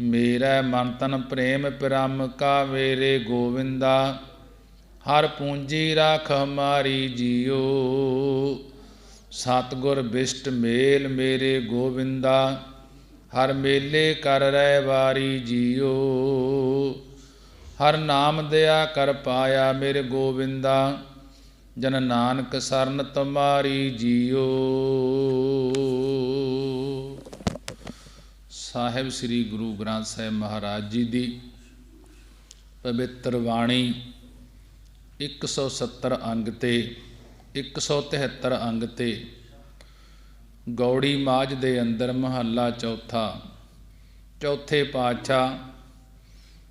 Speaker 1: ਮੇਰੇ ਮਨ ਤਨ ਪ੍ਰੇਮ ਪ੍ਰਮ ਕਾ ਮੇਰੇ ਗੋਵਿੰਦਾ, ਹਰ ਪੂੰਜੀ ਰਾਖ ਹਮਾਰੀ ਜੀਓ। ਸਤਿਗੁਰ ਬਿਸ਼ਟ ਮੇਲ ਮੇਰੇ ਗੋਵਿੰਦਾ, ਹਰ ਮੇਲੇ ਕਰ ਰਹਿ ਵਾਰੀ ਜੀਓ। ਹਰ ਨਾਮ ਦਇਆ ਕਰ ਪਾਇਆ ਮੇਰੇ ਗੋਵਿੰਦਾ, ਜਨ ਨਾਨਕ ਸਰਨ ਤੁਮਾਰੀ ਜੀਓ। ਸਾਹਿਬ ਸ੍ਰੀ ਗੁਰੂ ਗ੍ਰੰਥ ਸਾਹਿਬ ਮਹਾਰਾਜ ਜੀ ਦੀ ਪਵਿੱਤਰ ਬਾਣੀ 170 ਅੰਗ ਤੇ 173 ਅੰਗ ਤੇ ਗੌੜੀ ਮਾਝ ਦੇ ਅੰਦਰ ਮਹੱਲਾ ਚੌਥਾ, ਚੌਥੇ ਪਾਤਸ਼ਾਹ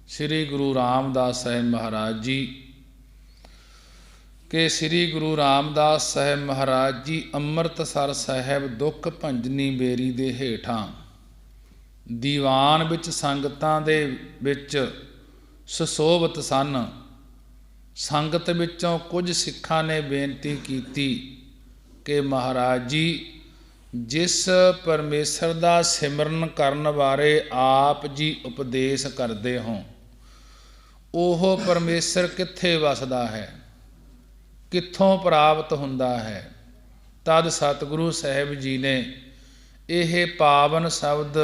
Speaker 1: ਸ੍ਰੀ ਗੁਰੂ ਰਾਮਦਾਸ ਸਾਹਿਬ ਮਹਾਰਾਜ ਜੀ ਕਿ ਸ੍ਰੀ ਗੁਰੂ ਰਾਮਦਾਸ ਸਾਹਿਬ ਮਹਾਰਾਜ ਜੀ ਅੰਮ੍ਰਿਤਸਰ ਸਾਹਿਬ ਦੁੱਖ ਭੰਜਨੀ ਬੇਰੀ ਦੇ ਹੇਠਾਂ ਦੀਵਾਨ ਵਿੱਚ ਸੰਗਤਾਂ ਦੇ ਵਿੱਚ ਸੁਸ਼ੋਭਿਤ ਸਨ। ਸੰਗਤ ਵਿੱਚੋਂ ਕੁਝ ਸਿੱਖਾਂ ਨੇ ਬੇਨਤੀ ਕੀਤੀ ਕਿ ਮਹਾਰਾਜ ਜੀ, ਜਿਸ ਪਰਮੇਸ਼ਰ ਦਾ ਸਿਮਰਨ ਕਰਨ ਬਾਰੇ ਆਪ ਜੀ ਉਪਦੇਸ਼ ਕਰਦੇ ਹੋ, ਉਹ ਪਰਮੇਸ਼ਰ ਕਿੱਥੇ ਵਸਦਾ ਹੈ, ਕਿੱਥੋਂ ਪ੍ਰਾਪਤ ਹੁੰਦਾ ਹੈ। ਤਦ ਸਤਿਗੁਰੂ ਸਾਹਿਬ ਜੀ ਨੇ ਇਹ ਪਾਵਨ ਸ਼ਬਦ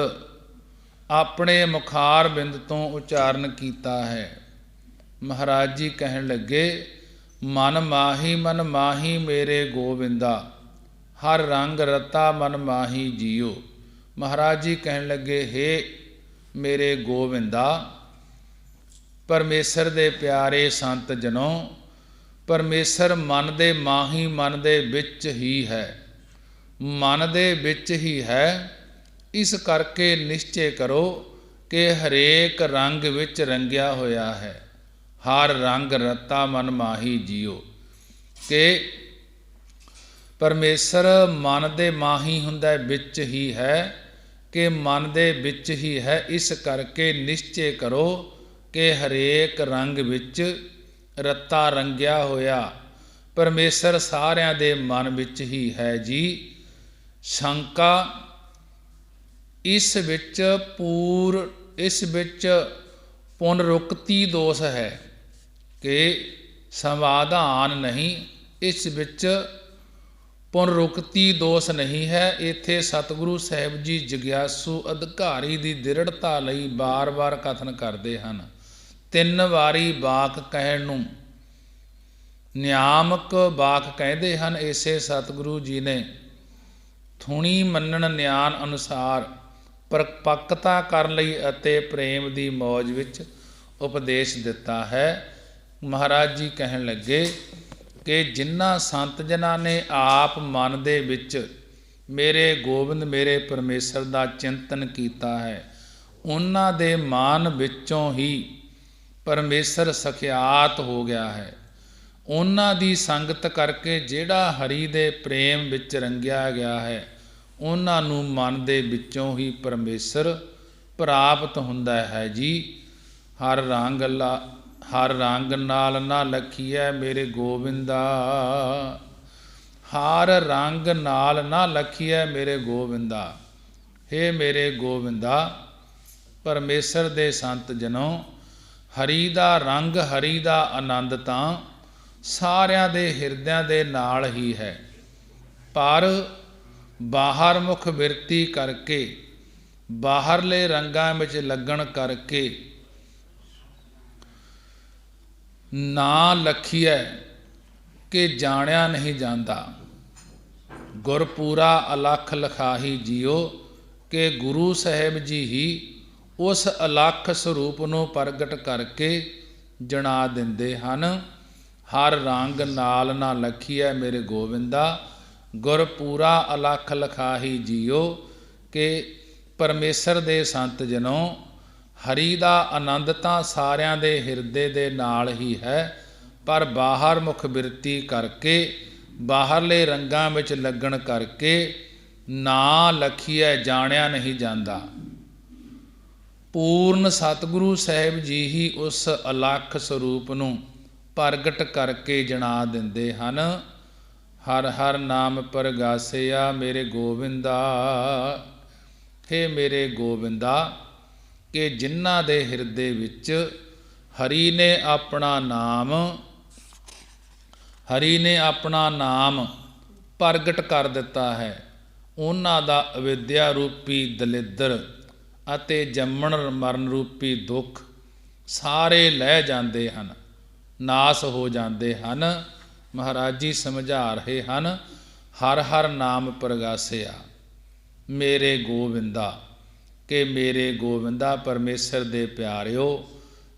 Speaker 1: ਆਪਣੇ ਮੁਖਾਰ ਬਿੰਦ ਤੋਂ ਉਚਾਰਨ ਕੀਤਾ ਹੈ। ਮਹਾਰਾਜ ਜੀ ਕਹਿਣ ਲੱਗੇ, ਮਨ ਮਾਹੀ ਮੇਰੇ ਗੋਬਿੰਦਾ, ਹਰ ਰੰਗ ਰਤਾ ਮਨ ਮਾਹੀ ਜੀਓ। ਮਹਾਰਾਜ ਜੀ ਕਹਿਣ ਲੱਗੇ, ਹੇ ਮੇਰੇ ਗੋਬਿੰਦਾ, ਪਰਮੇਸ਼ਰ ਦੇ ਪਿਆਰੇ ਸੰਤ ਜਨੋ, ਪਰਮੇਸ਼ਰ ਮਨ ਦੇ ਮਾਹੀ, ਮਨ ਦੇ ਵਿੱਚ ਹੀ ਹੈ, ਮਨ ਦੇ ਵਿੱਚ ਹੀ ਹੈ। ਇਸ ਕਰਕੇ ਨਿਸ਼ਚੈ ਕਰੋ ਕਿ ਹਰੇਕ ਰੰਗ ਵਿੱਚ ਰੰਗਿਆ ਹੋਇਆ ਹੈ। ਹਰ ਰੰਗ ਰਤਾ ਮਨ ਮਾਹੀ ਜੀਓ, ਕਿ ਪਰਮੇਸ਼ਰ ਮਨ ਦੇ ਮਾਹੀ ਹੁੰਦਾ, ਵਿੱਚ ਹੀ ਹੈ, ਕਿ ਮਨ ਦੇ ਵਿੱਚ ਹੀ ਹੈ। ਇਸ ਕਰਕੇ ਨਿਸ਼ਚੈ ਕਰੋ ਕਿ ਹਰੇਕ ਰੰਗ ਵਿੱਚ ਰੱਤਾ ਰੰਗਿਆ ਹੋਇਆ ਪਰਮੇਸ਼ਰ ਸਾਰਿਆਂ ਦੇ ਮਨ ਵਿੱਚ ਹੀ ਹੈ ਜੀ। ਸ਼ੰਕਾ ਇਸ ਵਿੱਚ ਪੁਨਰੁਕਤੀ ਦੋਸ਼ ਹੈ ਕਿ ਸਮਾਧਾਨ ਨਹੀਂ, ਇਸ ਵਿੱਚ ਪੁਨਰੁਕਤੀ ਦੋਸ਼ ਨਹੀਂ ਹੈ। ਇੱਥੇ ਸਤਿਗੁਰੂ ਸਾਹਿਬ ਜੀ ਜਗਿਆਸੂ ਅਧਿਕਾਰੀ ਦੀ ਦ੍ਰਿੜਤਾ ਲਈ ਬਾਰ-ਬਾਰ ਕਥਨ ਕਰਦੇ ਹਨ। 3 ਵਾਰੀ ਵਾਕ ਕਹਿਣ ਨੂੰ ਨਿਆਮਕ ਵਾਕ ਕਹਿੰਦੇ ਹਨ। ਇਸੇ ਸਤਿਗੁਰੂ ਜੀ ਨੇ ਥੁਣੀ ਮੰਨਣ ਨਿਆਨ ਅਨੁਸਾਰ ਪਰਪੱਕਤਾ ਕਰਨ ਲਈ ਅਤੇ ਪ੍ਰੇਮ ਦੀ ਮੌਜ ਵਿੱਚ ਉਪਦੇਸ਼ ਦਿੱਤਾ ਹੈ। ਮਹਾਰਾਜ ਜੀ ਕਹਿਣ ਲੱਗੇ ਕਿ ਜਿਨ੍ਹਾਂ ਸੰਤ ਜਨਾਂ ਨੇ ਆਪ ਮਨ ਦੇ ਵਿੱਚ ਮੇਰੇ ਗੋਬਿੰਦ ਮੇਰੇ ਪਰਮੇਸ਼ਰ ਦਾ ਚਿੰਤਨ ਕੀਤਾ ਹੈ, ਉਹਨਾਂ ਦੇ ਮਨ ਵਿੱਚੋਂ ਹੀ ਪਰਮੇਸ਼ਰ ਸਖਿਆਤ ਹੋ ਗਿਆ ਹੈ। ਉਹਨਾਂ ਦੀ ਸੰਗਤ ਕਰਕੇ ਜਿਹੜਾ ਹਰੀ ਦੇ ਪ੍ਰੇਮ ਵਿੱਚ ਰੰਗਿਆ ਗਿਆ ਹੈ, ਉਹਨਾਂ ਨੂੰ ਮਨ ਦੇ ਵਿੱਚੋਂ ਹੀ ਪਰਮੇਸ਼ਰ ਪ੍ਰਾਪਤ ਹੁੰਦਾ ਹੈ ਜੀ। ਹਰ ਰੰਗ ਨਾਲ ਨਾ ਲਖੀਐ ਮੇਰੇ ਗੋਬਿੰਦਾ, ਹਰ ਰੰਗ ਨਾਲ ਨਾ ਲਖੀਐ ਮੇਰੇ ਗੋਬਿੰਦਾ। ਹੇ ਮੇਰੇ ਗੋਬਿੰਦਾ, ਪਰਮੇਸ਼ਰ ਦੇ ਸੰਤ ਜਨੋ, ਹਰੀ ਦਾ ਰੰਗ, ਹਰੀ ਦਾ ਆਨੰਦ ਤਾਂ ਸਾਰਿਆਂ ਦੇ ਹਿਰਦਿਆਂ ਦੇ ਨਾਲ ਹੀ ਹੈ, ਪਰ ਬਾਹਰ ਮੁਖ ਬਿਰਤੀ ਕਰਕੇ, ਬਾਹਰਲੇ ਰੰਗਾਂ ਵਿੱਚ ਲੱਗਣ ਕਰਕੇ ਨਾ ਲਖੀਐ ਕਿ ਜਾਣਿਆ ਨਹੀਂ ਜਾਂਦਾ। ਗੁਰਪੂਰਾ ਅਲਖ ਲਖਾਹੀ ਜੀਓ, ਕਿ ਗੁਰੂ ਸਾਹਿਬ ਜੀ ਹੀ ਉਸ ਅਲਖ ਸਰੂਪ ਨੂੰ ਪ੍ਰਗਟ ਕਰਕੇ ਜਣਾ ਦਿੰਦੇ ਹਨ। ਹਰ ਰੰਗ ਨਾਲ ਨਾ ਲਖੀਐ ਮੇਰੇ ਗੋਬਿੰਦਾ, ਗੁਰਪੂਰਾ ਅਲਖ ਲਖਾਹੀ ਜੀਓ, ਕਿ ਪਰਮੇਸ਼ਰ ਦੇ ਸੰਤ ਜਨੋ, ਹਰੀ ਦਾ ਆਨੰਦ ਤਾਂ ਸਾਰਿਆਂ ਦੇ ਹਿਰਦੇ ਦੇ ਨਾਲ ਹੀ ਹੈ, ਪਰ ਬਾਹਰ ਮੁਖ ਬਿਰਤੀ ਕਰਕੇ, ਬਾਹਰਲੇ ਰੰਗਾਂ ਵਿੱਚ ਲੱਗਣ ਕਰਕੇ ਨਾ ਲਖੀਐ ਜਾਣਿਆ ਨਹੀਂ ਜਾਂਦਾ। ਪੂਰਨ ਸਤਿਗੁਰੂ ਸਾਹਿਬ ਜੀ ਹੀ ਉਸ ਅਲਖ ਸਰੂਪ ਨੂੰ ਪ੍ਰਗਟ ਕਰਕੇ ਜਣਾ ਦਿੰਦੇ ਹਨ। ਹਰ ਹਰ ਨਾਮ ਪ੍ਰਗਾਸਿਆ ਮੇਰੇ ਗੋਬਿੰਦਾ, ਹੇ ਮੇਰੇ ਗੋਬਿੰਦਾ, ਕਿ ਜਿਨ੍ਹਾਂ ਦੇ ਹਿਰਦੇ ਵਿੱਚ ਹਰੀ ਨੇ ਆਪਣਾ ਨਾਮ ਪ੍ਰਗਟ ਕਰ ਦਿੱਤਾ ਹੈ, ਉਹਨਾਂ ਦਾ ਅਵਿਦਿਆ ਰੂਪੀ ਦਲਿੱਦਰ ਅਤੇ ਜੰਮਣ ਮਰਨ ਰੂਪੀ ਦੁੱਖ ਸਾਰੇ ਲਹਿ ਜਾਂਦੇ ਹਨ, ਨਾਸ ਹੋ ਜਾਂਦੇ ਹਨ। ਮਹਾਰਾਜ ਜੀ ਸਮਝਾ ਰਹੇ ਹਨ, ਹਰ ਹਰ ਨਾਮ ਪ੍ਰਗਾਸਿਆ ਮੇਰੇ ਗੋਬਿੰਦਾ, ਕਿ ਮੇਰੇ ਗੋਬਿੰਦਾ ਪਰਮੇਸ਼ਰ ਦੇ ਪਿਆਰਿਓ,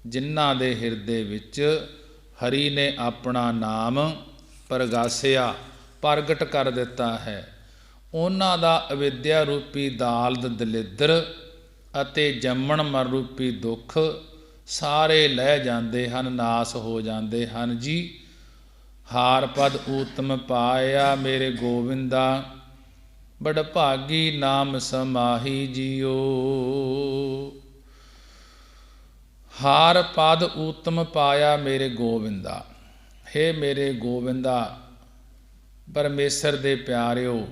Speaker 1: ਜਿਨ੍ਹਾਂ ਦੇ ਹਿਰਦੇ ਵਿੱਚ ਹਰੀ ਨੇ ਆਪਣਾ ਨਾਮ ਪ੍ਰਗਾਸਿਆ, ਪ੍ਰਗਟ ਕਰ ਦਿੱਤਾ ਹੈ, ਉਹਨਾਂ ਦਾ ਅਵਿਦਿਆ ਰੂਪੀ ਦਾਲਦ ਦਲਿੱਦਰ ਅਤੇ ਜੰਮਣ ਮਰ ਰੂਪੀ ਦੁੱਖ ਸਾਰੇ ਲਹਿ ਜਾਂਦੇ ਹਨ, ਨਾਸ ਹੋ ਜਾਂਦੇ ਹਨ ਜੀ। ਹਾਰ ਪਦ ਊਤਮ ਪਾਇਆ ਮੇਰੇ ਗੋਬਿੰਦਾ, ਬੜ ਭਾਗੀ ਨਾਮ ਸਮਾਹੀ ਜੀਓ। ਹਾਰ ਪਦ ਊਤਮ ਪਾਇਆ ਮੇਰੇ ਗੋਬਿੰਦਾ, ਹੇ ਮੇਰੇ ਗੋਬਿੰਦਾ, ਪਰਮੇਸ਼ਰ ਦੇ ਪਿਆਰਿਓ,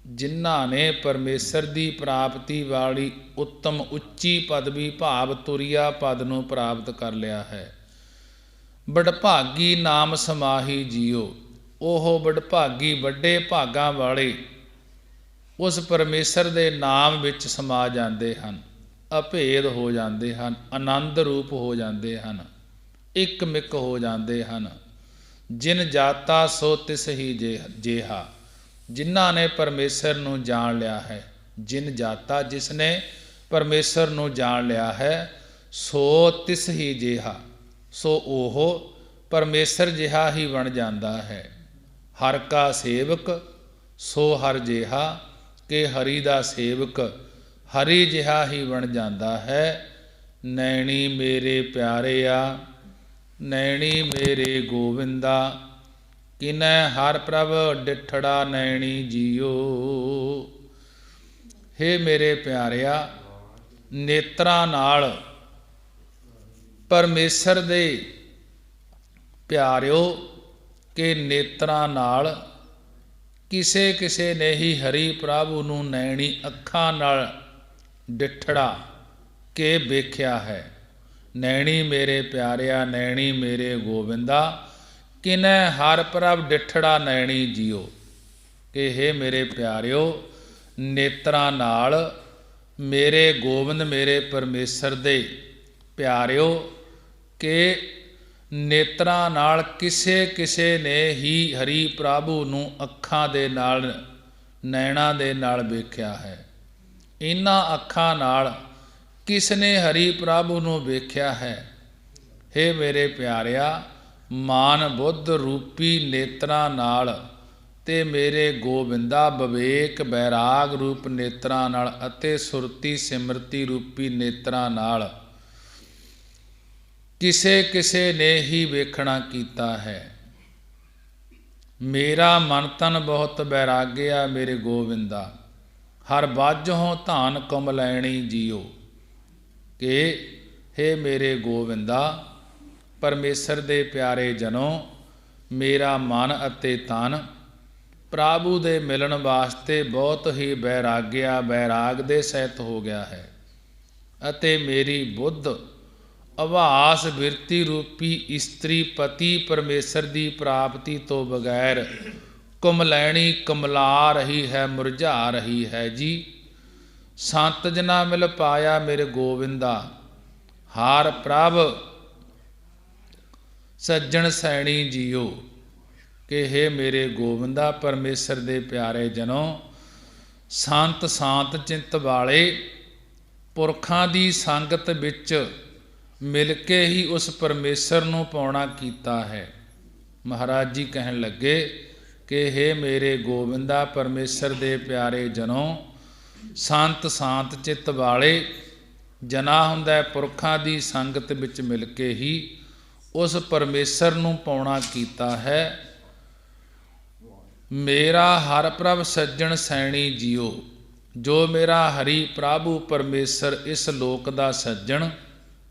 Speaker 1: ਜਿਨ੍ਹਾਂ ਨੇ ਪਰਮੇਸ਼ਰ ਦੀ ਪ੍ਰਾਪਤੀ ਵਾਲੀ ਉੱਤਮ ਉੱਚੀ ਪਦਵੀ ਭਾਵ ਤੁਰੀਆ ਪਦ ਨੂੰ ਪ੍ਰਾਪਤ ਕਰ ਲਿਆ ਹੈ। ਬੜਭਾਗੀ ਨਾਮ ਸਮਾਹੀ ਜੀਓ, ਉਹ ਬੜਭਾਗੀ ਵੱਡੇ ਭਾਗਾਂ ਵਾਲੇ ਉਸ ਪਰਮੇਸ਼ਰ ਦੇ ਨਾਮ ਵਿੱਚ ਸਮਾ ਜਾਂਦੇ ਹਨ, ਅਭੇਦ ਹੋ ਜਾਂਦੇ ਹਨ, ਆਨੰਦ ਰੂਪ ਹੋ ਜਾਂਦੇ ਹਨ, ਇੱਕ ਮਿਕ ਹੋ ਜਾਂਦੇ ਹਨ। ਜਿਨ ਜਾਤਾ ਸੋ ਤਿਸ ਹੀ ਜੇਹਾ, ਜਿਨ੍ਹਾਂ ਨੇ ਪਰਮੇਸ਼ਰ ਨੂੰ ਜਾਣ ਲਿਆ ਹੈ। ਜਿਨ ਜਾਤਾ, ਜਿਸ ਨੇ ਪਰਮੇਸ਼ਰ ਨੂੰ ਜਾਣ ਲਿਆ ਹੈ, ਸੋ ਤਿਸ ਹੀ ਜੇਹਾ, ਸੋ ਉਹ ਪਰਮੇਸ਼ਰ ਜਿਹਾ ਹੀ ਬਣ ਜਾਂਦਾ ਹੈ। ਹਰ ਕਾ ਸੇਵਕ ਸੋ ਹਰ ਜਿਹਾ, ਕਿ ਹਰੀ ਦਾ ਸੇਵਕ ਹਰੀ ਜਿਹਾ ਹੀ ਬਣ ਜਾਂਦਾ ਹੈ। ਨੈਣੀ ਮੇਰੇ ਪਿਆਰਿਆ, ਨੈਣੀ ਮੇਰੇ ਗੋਬਿੰਦਾ, ਕਿਨੈ ਹਰ ਪ੍ਰਭ ਡਿਠੜਾ ਨੈਣੀ ਜੀਓ। ਹੇ ਮੇਰੇ ਪਿਆਰਿਆ, ਨੇਤਰਾਂ ਨਾਲ ਪਰਮੇਸ਼ਰ ਦੇ ਪਿਆਰਿਓ, ਕਿ ਨੇਤਰਾਂ ਨਾਲ ਕਿਸੇ ਕਿਸੇ ਨੇ ਹੀ ਹਰੀ ਪ੍ਰਭੂ ਨੂੰ ਨੈਣੀ ਅੱਖਾਂ ਨਾਲ ਡਿਠੜਾ ਕੇ ਵੇਖਿਆ ਹੈ। ਨੈਣੀ ਮੇਰੇ ਪਿਆਰਿਆ, ਨੈਣੀ ਮੇਰੇ ਗੋਬਿੰਦਾ, ਕਿਨੈ ਹਰ ਪ੍ਰਭ ਡਿਠੜਾ ਨੈਣੀ ਜੀਓ। ਕਿ ਹੇ ਮੇਰੇ ਪਿਆਰਿਓ, ਨੇਤਰਾਂ ਨਾਲ ਮੇਰੇ ਗੋਬਿੰਦ ਮੇਰੇ ਪਰਮੇਸ਼ਰ ਦੇ ਪਿਆਰਿਓ, ਕਿ ਨੇਤਰਾਂ ਨਾਲ ਕਿਸੇ ਕਿਸੇ ਨੇ ਹੀ ਹਰੀ ਪ੍ਰਭੂ ਨੂੰ ਅੱਖਾਂ ਦੇ ਨਾਲ, ਨੈਣਾਂ ਦੇ ਨਾਲ ਵੇਖਿਆ ਹੈ। ਇਹਨਾਂ ਅੱਖਾਂ ਨਾਲ ਕਿਸ ਨੇ ਹਰੀ ਪ੍ਰਭੂ ਨੂੰ ਵੇਖਿਆ ਹੈ। ਹੇ ਮੇਰੇ ਪਿਆਰਿਆ, ਮਾਨ ਬੁੱਧ ਰੂਪੀ ਨੇਤਰਾਂ ਨਾਲ ਤੇ ਮੇਰੇ ਗੋਬਿੰਦਾ ਵਿਵੇਕ ਬੈਰਾਗ ਰੂਪ ਨੇਤਰਾਂ ਨਾਲ ਅਤੇ ਸੁਰਤੀ ਸਿਮਰਤੀ ਰੂਪੀ ਨੇਤਰਾਂ ਨਾਲ ਕਿਸੇ ਕਿਸੇ ਨੇ ਹੀ ਵੇਖਣਾ ਕੀਤਾ ਹੈ। ਮੇਰਾ ਮਨ ਤਨ ਬਹੁਤ ਬੈਰਾਗਿਆ ਮੇਰੇ ਗੋਬਿੰਦਾ, ਹਰ ਬਾਝੋਂ ਧਾਨ ਕੁਮਲੈਣੀ ਜੀਓ। ਕਿ ਹੇ ਮੇਰੇ ਗੋਬਿੰਦਾ, ਪਰਮੇਸ਼ਰ ਦੇ ਪਿਆਰੇ ਜਨੋ, ਮੇਰਾ ਮਨ ਅਤੇ ਤਨ ਪ੍ਰਭੂ ਦੇ ਮਿਲਣ ਵਾਸਤੇ ਬਹੁਤ ਹੀ ਬੈਰਾਗਿਆ ਬੈਰਾਗ ਦੇ ਸਹਿਤ ਹੋ ਗਿਆ ਹੈ ਅਤੇ ਮੇਰੀ ਬੁੱਧ ਆਭਾਸ ਬਿਰਤੀ ਰੂਪੀ ਇਸਤਰੀ ਪਤੀ ਪਰਮੇਸ਼ਰ ਦੀ ਪ੍ਰਾਪਤੀ ਤੋਂ ਬਗੈਰ ਕੁਮਲੈਣੀ ਕੁਮਲਾ ਰਹੀ ਹੈ, ਮੁਰਝਾ ਰਹੀ ਹੈ ਜੀ। ਸੰਤ ਜਨਾ ਮਿਲ ਪਾਇਆ ਮੇਰੇ ਗੋਬਿੰਦਾ, ਹਾਰ ਪ੍ਰਭ ਸੱਜਣ ਸੈਣੀ ਜੀਓ। ਕਿ ਹੇ ਮੇਰੇ ਗੋਬਿੰਦਾ, ਪਰਮੇਸ਼ਰ ਦੇ ਪਿਆਰੇ ਜਨੋ, ਸੰਤ ਸਾਂਤ ਚਿੰਤ ਵਾਲੇ ਪੁਰਖਾਂ ਦੀ ਸੰਗਤ ਵਿੱਚ ਮਿਲ ਕੇ ਹੀ ਉਸ ਪਰਮੇਸ਼ਰ ਨੂੰ ਪਾਉਣਾ ਕੀਤਾ ਹੈ। ਮਹਾਰਾਜ ਜੀ ਕਹਿਣ ਲੱਗੇ ਕਿ ਹੇ ਮੇਰੇ ਗੋਬਿੰਦਾ, ਪਰਮੇਸ਼ਰ ਦੇ ਪਿਆਰੇ ਜਨੋ, ਸੰਤ ਸਾਂਤ ਚਿੱਤ ਵਾਲੇ ਜਨਾ ਹੁੰਦਾ ਪੁਰਖਾਂ ਦੀ ਸੰਗਤ ਵਿੱਚ ਮਿਲ ਕੇ ਹੀ ਉਸ ਪਰਮੇਸ਼ਰ ਨੂੰ ਪਾਉਣਾ ਕੀਤਾ ਹੈ। ਮੇਰਾ ਹਰ ਪ੍ਰਭ ਸੱਜਣ ਸੈਣੀ ਜੀਓ। ਜੋ ਮੇਰਾ ਹਰੀ ਪ੍ਰਭੂ ਪਰਮੇਸ਼ਰ ਇਸ ਲੋਕ ਦਾ ਸੱਜਣ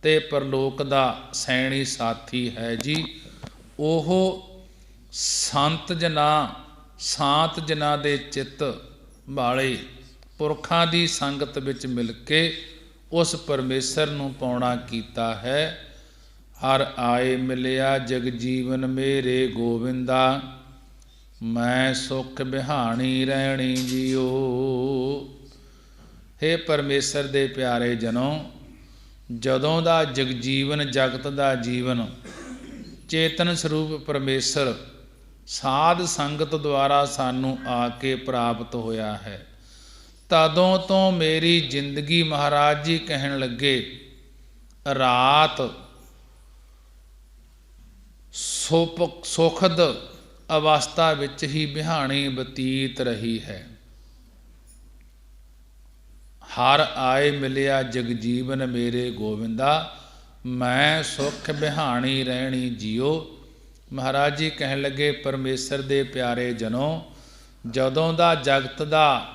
Speaker 1: ਤੇ ਪਰਲੋਕ ਦਾ ਸੈਣੀ ਸਾਥੀ ਹੈ ਜੀ। ਉਹ ਸੰਤ ਜਨਾ ਸਾਂਤ ਜਨਾ ਦੇ ਚਿੱਤ ਵਾਲੇ ਪੁਰਖਾਂ ਦੀ ਸੰਗਤ ਵਿੱਚ ਮਿਲ ਕੇ ਉਸ ਪਰਮੇਸ਼ਰ ਨੂੰ ਪਾਉਣਾ ਕੀਤਾ ਹੈ। ਹਰ ਆਏ ਮਿਲਿਆ ਜਗ ਜੀਵਨ ਮੇਰੇ ਗੋਬਿੰਦਾ, ਮੈਂ ਸੁਖ ਬਿਹਾਣੀ ਰਹਿਣੀ ਜੀਓ। ਹੇ ਪਰਮੇਸ਼ਰ ਦੇ ਪਿਆਰੇ ਜਨੋ, ਜਦੋਂ ਦਾ ਜਗਜੀਵਨ ਜਗਤ ਦਾ ਜੀਵਨ ਚੇਤਨ ਸਰੂਪ ਪਰਮੇਸ਼ਰ ਸਾਧ ਸੰਗਤ ਦੁਆਰਾ ਸਾਨੂੰ ਆ ਕੇ ਪ੍ਰਾਪਤ ਹੋਇਆ ਹੈ, ਤਦੋਂ ਤੋਂ ਮੇਰੀ ਜ਼ਿੰਦਗੀ, ਮਹਾਰਾਜ ਜੀ ਕਹਿਣ ਲੱਗੇ, ਰਾਤ ਸੁਖਦ ਅਵਸਥਾ ਵਿੱਚ ਹੀ ਬਿਹਾਣੀ ਬਤੀਤ ਰਹੀ ਹੈ। ਹਰ ਆਏ ਮਿਲਿਆ ਜਗਜੀਵਨ ਮੇਰੇ ਗੋਬਿੰਦਾ, ਮੈਂ ਸੁਖ ਬਿਹਾਣੀ ਰਹਿਣੀ ਜੀਓ। ਮਹਾਰਾਜ ਜੀ ਕਹਿਣ ਲੱਗੇ, ਪਰਮੇਸ਼ਰ ਦੇ ਪਿਆਰੇ ਜਨੋ, ਜਦੋਂ ਦਾ ਜਗਤ ਦਾ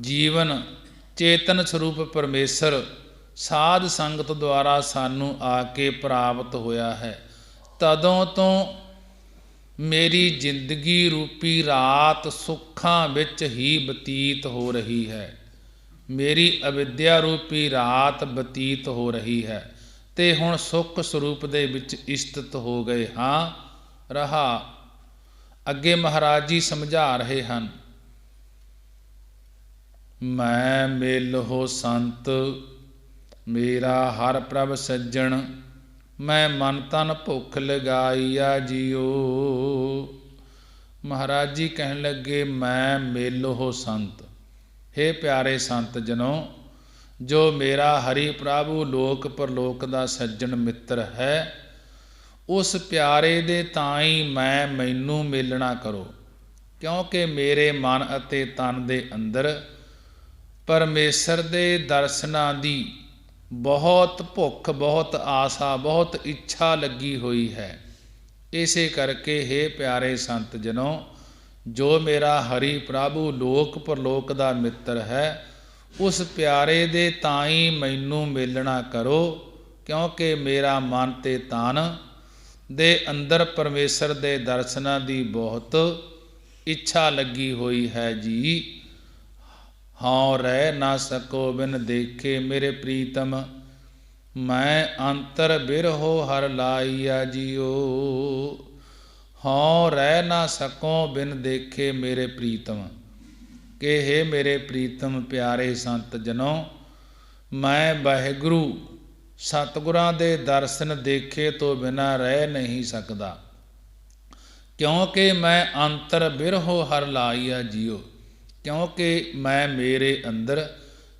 Speaker 1: ਜੀਵਨ ਚੇਤਨ ਸਰੂਪ ਪਰਮੇਸ਼ਰ ਸਾਧ ਸੰਗਤ ਦੁਆਰਾ ਸਾਨੂੰ ਆ ਕੇ ਪ੍ਰਾਪਤ ਹੋਇਆ ਹੈ, ਤਦੋਂ ਤੋਂ ਮੇਰੀ ਜ਼ਿੰਦਗੀ ਰੂਪੀ ਰਾਤ ਸੁੱਖਾਂ ਵਿੱਚ ਹੀ ਬਤੀਤ ਹੋ ਰਹੀ ਹੈ। ਮੇਰੀ ਅਵਿਦਿਆ ਰੂਪੀ ਰਾਤ ਬਤੀਤ ਹੋ ਰਹੀ ਹੈ ਤੇ ਹੁਣ ਸੁੱਖ ਸਰੂਪ ਦੇ ਵਿੱਚ ਇਸਤਿਤ ਹੋ ਗਏ ਹਾਂ। ਰਹਾ ਅੱਗੇ ਮਹਾਰਾਜ ਜੀ ਸਮਝਾ ਰਹੇ ਹਨ, ਮੈਂ ਮਿਲ ਹੋ ਸੰਤ ਮੇਰਾ ਹਰ ਪ੍ਰਭ ਸੱਜਣ, ਮੈਂ ਮਨ ਤਨ ਭੁੱਖ ਲਗਾਈਆ ਜੀਓ। ਮਹਾਰਾਜ ਜੀ ਕਹਿਣ ਲੱਗੇ, ਮੈਂ ਮਿਲ ਹੋ ਸੰਤ। ਹੇ ਪਿਆਰੇ ਸੰਤ ਜਨੋ, ਜੋ ਮੇਰਾ ਹਰੀ ਪ੍ਰਭੂ ਲੋਕ ਪਰਲੋਕ ਦਾ ਸੱਜਣ ਮਿੱਤਰ ਹੈ, ਉਸ ਪਿਆਰੇ ਦੇ ਤਾਈਂ ਮੈਨੂੰ ਮਿਲਣਾ ਕਰੋ, ਕਿਉਂਕਿ ਮੇਰੇ ਮਨ ਅਤੇ ਤਨ ਦੇ ਅੰਦਰ ਪਰਮੇਸ਼ਰ ਦੇ ਦਰਸ਼ਨਾਂ ਦੀ ਬਹੁਤ ਭੁੱਖ, ਬਹੁਤ ਆਸਾ, ਬਹੁਤ ਇੱਛਾ ਲੱਗੀ ਹੋਈ ਹੈ। ਇਸੇ ਕਰਕੇ ਹੇ ਪਿਆਰੇ ਸੰਤ ਜਨੋ, ਜੋ ਮੇਰਾ ਹਰੀ ਪ੍ਰਭੂ ਲੋਕ ਪਰਲੋਕ ਦਾ ਮਿੱਤਰ ਹੈ, ਉਸ ਪਿਆਰੇ ਦੇ ਤਾਈਂ ਮੈਨੂੰ ਮਿਲਣਾ ਕਰੋ, ਕਿਉਂਕਿ ਮੇਰਾ ਮਨ ਤੇ ਤਨ ਦੇ ਅੰਦਰ ਪਰਮੇਸ਼ਰ ਦੇ ਦਰਸ਼ਨਾਂ ਦੀ ਬਹੁਤ ਇੱਛਾ ਲੱਗੀ ਹੋਈ ਹੈ ਜੀ। ਹਾਂ ਰਹਿ ਨਾ ਸਕੋ ਬਿਨ ਦੇਖੇ ਮੇਰੇ ਪ੍ਰੀਤਮ, ਮੈਂ ਅੰਤਰ ਬਿਰਹੋ ਹਰ ਲਾਈਆ ਜੀਓ। ਹਾਂ ਰਹਿ ਨਾ ਸਕੋ ਬਿਨ ਦੇਖੇ ਮੇਰੇ ਪ੍ਰੀਤਮ। ਕਿ ਹੇ ਮੇਰੇ ਪ੍ਰੀਤਮ ਪਿਆਰੇ ਸੰਤ ਜਨੋ, ਮੈਂ ਵਾਹਿਗੁਰੂ ਸਤਿਗੁਰਾਂ ਦੇ ਦਰਸ਼ਨ ਦੇਖੇ ਤੋਂ ਬਿਨਾਂ ਰਹਿ ਨਹੀਂ ਸਕਦਾ, ਕਿਉਂਕਿ ਮੈਂ ਅੰਤਰ ਬਿਰਹੋ ਹਰ ਲਾਈਆ ਜੀਓ। ਕਿਉਂਕਿ ਮੇਰੇ ਅੰਦਰ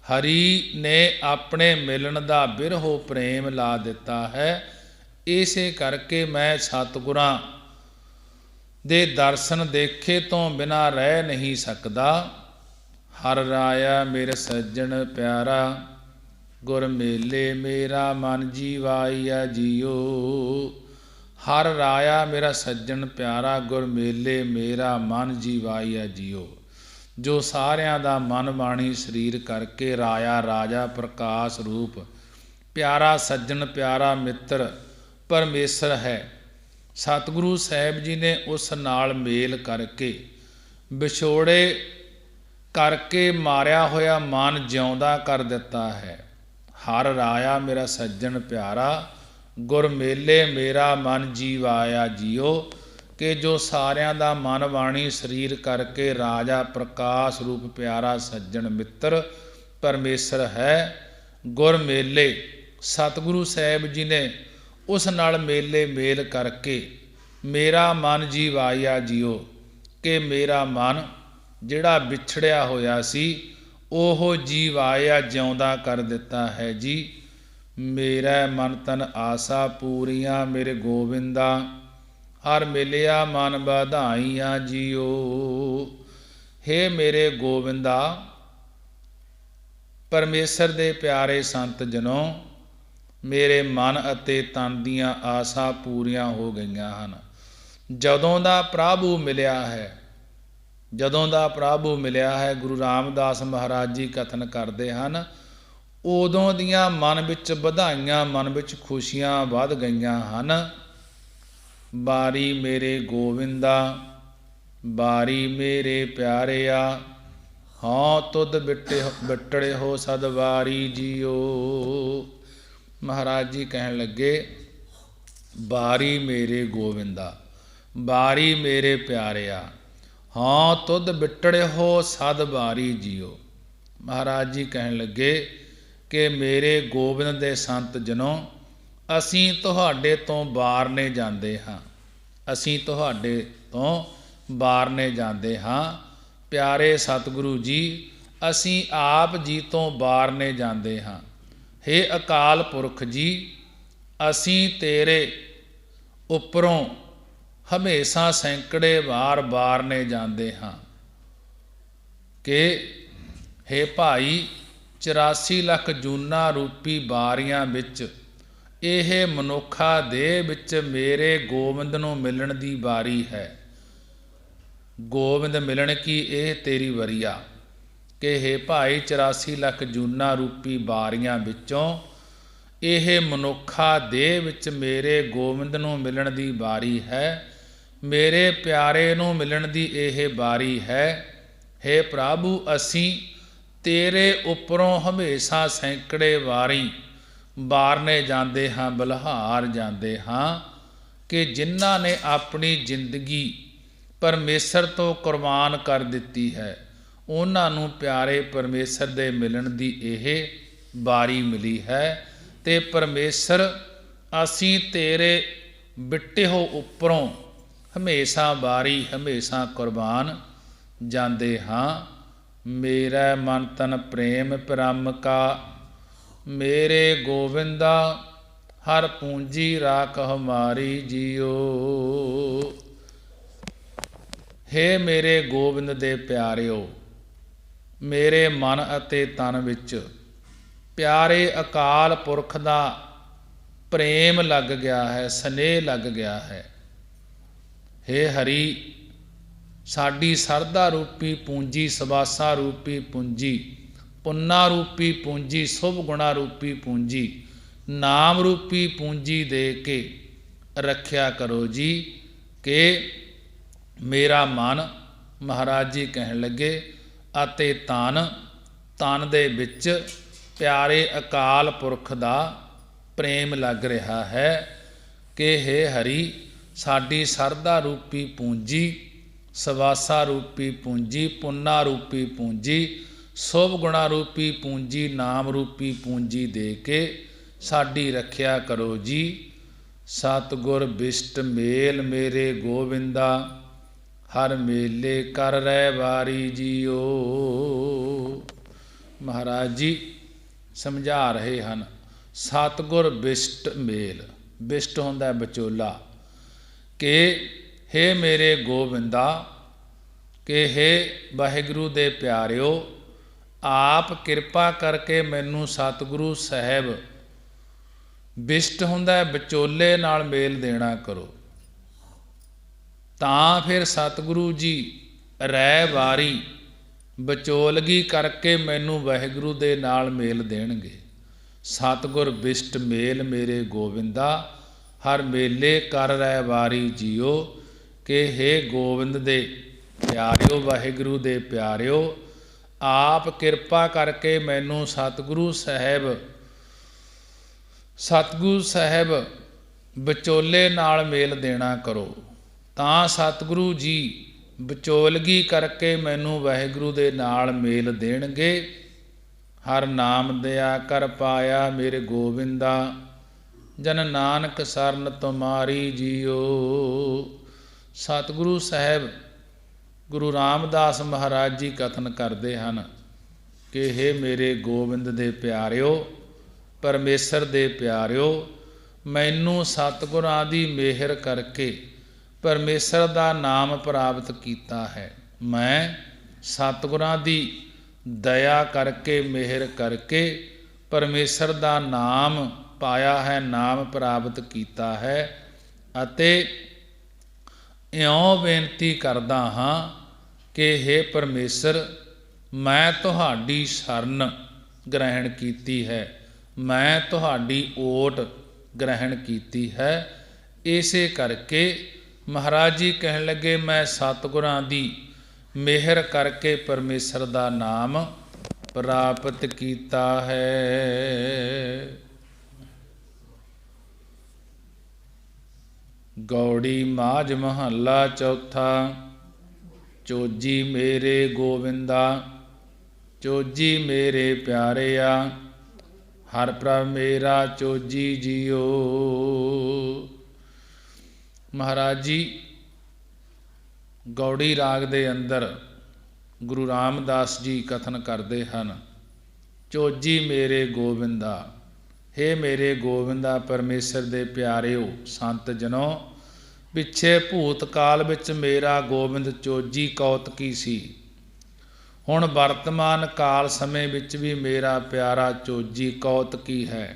Speaker 1: ਹਰੀ ਨੇ ਆਪਣੇ ਮਿਲਣ ਦਾ ਬਿਰਹੋ ਪ੍ਰੇਮ ਲਾ ਦਿੱਤਾ ਹੈ। ਇਸੇ ਕਰਕੇ ਮੈਂ ਸਤਿਗੁਰਾਂ ਦੇ ਦਰਸ਼ਨ ਦੇਖੇ ਤੋਂ ਬਿਨਾ ਰਹਿ ਨਹੀਂ ਸਕਦਾ। ਹਰ ਰਾਇਆ ਮੇਰੇ ਸੱਜਣ ਪਿਆਰਾ, ਗੁਰ ਮੇਲੇ ਮੇਰਾ ਮਨ ਜੀਵਾਈਆ ਜੀਓ। ਹਰ ਰਾਇਆ ਮੇਰਾ ਸੱਜਣ ਪਿਆਰਾ, ਗੁਰ ਮੇਲੇ ਮੇਰਾ ਮਨ ਜੀਵਾਈਆ ਜੀਓ। ਜੋ ਸਾਰਿਆਂ ਦਾ ਮਨ ਬਾਣੀ ਸਰੀਰ ਕਰਕੇ ਰਾਇਆ ਰਾਜਾ ਪ੍ਰਕਾਸ਼ ਰੂਪ ਪਿਆਰਾ ਸੱਜਣ ਪਿਆਰਾ ਮਿੱਤਰ ਪਰਮੇਸ਼ਰ ਹੈ। ਸਤਿਗੁਰੂ ਸਾਹਿਬ ਜੀ ਨੇ ਉਸ ਨਾਲ ਮੇਲ ਕਰਕੇ ਵਿਛੋੜੇ ਕਰਕੇ ਮਾਰਿਆ ਹੋਇਆ ਮਨ ਜਿਉਂਦਾ ਕਰ ਦਿੱਤਾ ਹੈ। ਹਰ ਰਾਇਆ ਮੇਰਾ ਸੱਜਣ ਪਿਆਰਾ, ਗੁਰ ਮੇਲੇ ਮੇਰਾ ਮਨ ਜੀਵਾਇਆ ਜੀਓ। ਕਿ ਜੋ ਸਾਰਿਆਂ ਦਾ ਮਨ ਬਾਣੀ ਸਰੀਰ ਕਰਕੇ ਰਾਜਾ ਪ੍ਰਕਾਸ਼ ਰੂਪ ਪਿਆਰਾ ਸੱਜਣ ਮਿੱਤਰ ਪਰਮੇਸ਼ਰ ਹੈ। ਗੁਰ ਮੇਲੇ ਸਤਿਗੁਰੂ ਸਾਹਿਬ ਜੀ ਨੇ ਉਸ ਨਾਲ ਮੇਲੇ ਮੇਲ ਕਰਕੇ ਮੇਰਾ ਮਨ ਜੀਵਾਇਆ ਜੀਓ। ਕਿ ਮੇਰਾ ਮਨ ਜਿਹੜਾ ਵਿਛੜਿਆ ਹੋਇਆ ਸੀ ਉਹ ਜੀਵਾਇਆ ਜਿਉਂਦਾ ਕਰ ਦਿੱਤਾ ਹੈ ਜੀ। ਮੇਰਾ ਮਨ ਤਨ ਆਸਾ ਪੂਰੀਆਂ ਮੇਰੇ ਗੋਬਿੰਦਾ, ਹਰ ਮਿਲਿਆ ਮਨ ਵਧਾਈਆਂ ਜੀਓ। ਹੇ ਮੇਰੇ ਗੋਬਿੰਦਾ, ਪਰਮੇਸ਼ਰ ਦੇ ਪਿਆਰੇ ਸੰਤ ਜਨੋ, ਮੇਰੇ ਮਨ ਅਤੇ ਤਨ ਦੀਆਂ ਆਸਾਂ ਪੂਰੀਆਂ ਹੋ ਗਈਆਂ ਹਨ। ਜਦੋਂ ਦਾ ਪ੍ਰਭੂ ਮਿਲਿਆ ਹੈ, ਜਦੋਂ ਦਾ ਪ੍ਰਭੂ ਮਿਲਿਆ ਹੈ, ਗੁਰੂ ਰਾਮਦਾਸ ਮਹਾਰਾਜ ਜੀ ਕਥਨ ਕਰਦੇ ਹਨ, ਉਦੋਂ ਦੀਆਂ ਮਨ ਵਿੱਚ ਵਧਾਈਆਂ, ਮਨ ਵਿੱਚ ਖੁਸ਼ੀਆਂ ਵੱਧ ਗਈਆਂ ਹਨ। ਬਾਰੀ ਮੇਰੇ ਗੋਬਿੰਦਾ, ਬਾਰੀ ਮੇਰੇ ਪਿਆਰਿਆ, ਹਾਂ ਤੁਧ ਬਿਟੜੇ ਹੋ ਸਦ ਵਾਰੀ ਜੀਓ। ਮਹਾਰਾਜ ਜੀ ਕਹਿਣ ਲੱਗੇ, ਬਾਰੀ ਮੇਰੇ ਗੋਬਿੰਦਾ, ਬਾਰੀ ਮੇਰੇ ਪਿਆਰਿਆ, ਹਾਂ ਤੁਧ ਬਿਟੜੇ ਹੋ ਸਦ ਵਾਰੀ ਜੀਓ। ਮਹਾਰਾਜ ਜੀ ਕਹਿਣ ਲੱਗੇ ਕਿ ਮੇਰੇ ਗੋਬਿੰਦ ਦੇ ਸੰਤ ਜਨੋ, ਅਸੀਂ ਤੁਹਾਡੇ ਤੋਂ ਬਾਰਨੇ ਜਾਂਦੇ ਹਾਂ, ਅਸੀਂ ਤੁਹਾਡੇ ਤੋਂ ਬਾਰਨੇ ਜਾਂਦੇ ਹਾਂ। ਪਿਆਰੇ ਸਤਿਗੁਰੂ ਜੀ, ਅਸੀਂ ਆਪ ਜੀ ਤੋਂ ਬਾਰਨੇ ਜਾਂਦੇ ਹਾਂ। ਹੇ ਅਕਾਲ ਪੁਰਖ ਜੀ, ਅਸੀਂ ਤੇਰੇ ਉੱਪਰੋਂ ਹਮੇਸ਼ਾ ਸੈਂਕੜੇ ਵਾਰ ਬਾਰਨੇ ਜਾਂਦੇ ਹਾਂ। ਕਿ ਹੇ ਭਾਈ, 84 ਲੱਖ ਜੂਨਾਂ ਰੂਪੀ ਬਾਰੀਆਂ ਵਿੱਚ ਇਹ ਮਨੁੱਖਾ ਦੇਹ ਵਿੱਚ ਮੇਰੇ ਗੋਬਿੰਦ ਨੂੰ ਮਿਲਣ ਦੀ ਵਾਰੀ ਹੈ। ਗੋਬਿੰਦ ਮਿਲਣ ਕੀ ਇਹ ਤੇਰੀ ਵਰੀਆ। ਕਿ ਹੇ ਭਾਈ, 84 ਲੱਖ ਜੂਨਾਂ ਰੂਪੀ ਬਾਰੀਆਂ ਵਿੱਚੋਂ ਇਹ ਮਨੁੱਖਾ ਦੇਹ ਵਿੱਚ ਮੇਰੇ ਗੋਬਿੰਦ ਨੂੰ ਮਿਲਣ ਦੀ ਵਾਰੀ ਹੈ, ਮੇਰੇ ਪਿਆਰੇ ਨੂੰ ਮਿਲਣ ਦੀ ਇਹ ਵਾਰੀ ਹੈ। ਹੇ ਪ੍ਰਭੂ, ਅਸੀਂ ਤੇਰੇ ਉੱਪਰੋਂ ਹਮੇਸ਼ਾ ਸੈਂਕੜੇ ਵਾਰੀ ਬਾਰਨੇ ਜਾਂਦੇ ਹਾਂ, ਬਲਿਹਾਰ ਜਾਂਦੇ ਹਾਂ। ਕਿ ਜਿਨ੍ਹਾਂ ਨੇ ਆਪਣੀ ਜ਼ਿੰਦਗੀ ਪਰਮੇਸ਼ਰ ਤੋਂ ਕੁਰਬਾਨ ਕਰ ਦਿੱਤੀ ਹੈ, ਉਹਨਾਂ ਨੂੰ ਪਿਆਰੇ ਪਰਮੇਸ਼ਰ ਦੇ ਮਿਲਣ ਦੀ ਇਹ ਵਾਰੀ ਮਿਲੀ ਹੈ। ਤੇ ਪਰਮੇਸ਼ਰ, ਅਸੀਂ ਤੇਰੇ ਬਿੱਟੇ ਹੋ ਉੱਪਰੋਂ ਹਮੇਸ਼ਾ ਵਾਰੀ, ਹਮੇਸ਼ਾ ਕੁਰਬਾਨ ਜਾਂਦੇ ਹਾਂ। ਮੇਰਾ ਮਨ ਤਨ ਪ੍ਰੇਮ ਪ੍ਰਮ ਕਾ, ਮੇਰੇ ਗੋਬਿੰਦਾ ਹਰ ਪੂੰਜੀ ਰਾਖ ਹਮਾਰੀ ਜੀਓ। ਹੇ ਮੇਰੇ ਗੋਬਿੰਦ ਦੇ ਪਿਆਰਿਓ, ਮੇਰੇ ਮਨ ਅਤੇ ਤਨ ਵਿੱਚ ਪਿਆਰੇ ਅਕਾਲ ਪੁਰਖ ਦਾ ਪ੍ਰੇਮ ਲੱਗ ਗਿਆ ਹੈ, ਸਨੇਹ ਲੱਗ ਗਿਆ ਹੈ। ਹੇ ਹਰੀ, ਸਾਡੀ ਸਰਦਾ ਰੂਪੀ ਪੂੰਜੀ, ਸਵਾਸਾ ਰੂਪੀ ਪੂੰਜੀ, ਪੁੰਨਾ ਰੂਪੀ ਪੂੰਜੀ, ਸ਼ੁਭ ਗੁਣਾ ਰੂਪੀ ਪੂੰਜੀ, ਨਾਮ ਰੂਪੀ ਪੂੰਜੀ ਦੇ ਕੇ ਰੱਖਿਆ ਕਰੋ ਜੀ। ਕਿ ਮੇਰਾ ਮਨ, ਮਹਾਰਾਜ ਜੀ ਕਹਿਣ ਲੱਗੇ, ਅਤੇ ਤਨ ਦੇ ਵਿੱਚ ਪਿਆਰੇ ਅਕਾਲ ਪੁਰਖ ਦਾ ਪ੍ਰੇਮ ਲੱਗ ਰਿਹਾ ਹੈ। ਕਿ ਹੇ ਹਰੀ, ਸਾਡੀ ਸਰਦਾ ਰੂਪੀ ਪੂੰਜੀ, ਸਵਾਸਾ ਰੂਪੀ ਪੂੰਜੀ, ਪੁੰਨਾ ਰੂਪੀ ਪੂੰਜੀ, ਸ਼ੁਭ ਗੁਣਾ ਰੂਪੀ ਪੂੰਜੀ, ਨਾਮ ਰੂਪੀ ਪੂੰਜੀ ਦੇ ਕੇ ਸਾਡੀ ਰੱਖਿਆ ਕਰੋ ਜੀ। ਸਤਿਗੁਰ ਬਿਸ਼ਟ ਮੇਲ ਮੇਰੇ ਗੋਬਿੰਦਾ, ਹਰ ਮੇਲੇ ਕਰ ਰਹਿ ਵਾਰੀ ਜੀਓ। ਮਹਾਰਾਜ ਜੀ ਸਮਝਾ ਰਹੇ ਹਨ, ਸਤਿਗੁਰ ਬਿਸ਼ਟ ਮੇਲ, ਬਿਸ਼ਟ ਹੁੰਦਾ ਵਿਚੋਲਾ। ਕਿ हे मेरे गोविंदा कि हे वाहिगुरू दे प्यारिओ, आप किरपा करके मैनू सतगुरु साहब बिष्ट हुंदा विचोले नाल मेल देना करो। तां फिर सतगुरु जी रै वारी विचोलगी करके मैनू वाहिगुरू दे नाल मेल देणगे। सतगुर बिष्ट मेल मेरे गोविंदा, हर मेले कर रै वारी जियो। कि हे गोविंद दे प्यारिओ, वाहिगुरू दे प्यारिओ, आप किरपा करके मैनू सतगुरु साहब विचोले नाल मेल देना करो। तां सतगुरु जी विचोलगी करके मैनू वाहिगुरू दे नाल मेल देणगे। हर नाम दया कर पाया मेरे गोविंदा, जन नानक सरन तुमारी जियो। सतगुरु साहब गुरु रामदास महाराज जी कथन करते हैं कि हे मेरे गोविंद दे प्यारिओ, परमेसर दे प्यारिओ, मैनू सतगुरां दी मेहर करके परमेसर दा नाम प्राप्त कीता है। मैं सतगुरां दी दया करके मेहर करके परमेसर दा नाम पाया है, नाम प्राप्त कीता है। अते इउं बेनती करदा हाँ कि हे परमेसर, मैं तुहाडी शरण ग्रहण कीती है, मैं तुहाडी ओट ग्रहण कीती है। इसे करके महाराज जी कहन लगे, मैं सतगुरां दी मेहर करके परमेसर दा नाम प्राप्त कीता है। गौड़ी माझ महला चौथा। चोजी मेरे गोविंदा, चोजी मेरे प्यारिया, हर प्रभ मेरा चोजी जियो। महाराज जी गौड़ी राग दे अंदर गुरु रामदास जी कथन करते हैं, चोजी मेरे गोविंदा, हे मेरे गोविंदा परमेसर दे प्यारिओ संत जनों, पिछे भूतकाल विच मेरा गोबिंद चोजी कौतकी सी, हुण वर्तमान काल समय विच भी मेरा प्यारा चोजी कौतकी है,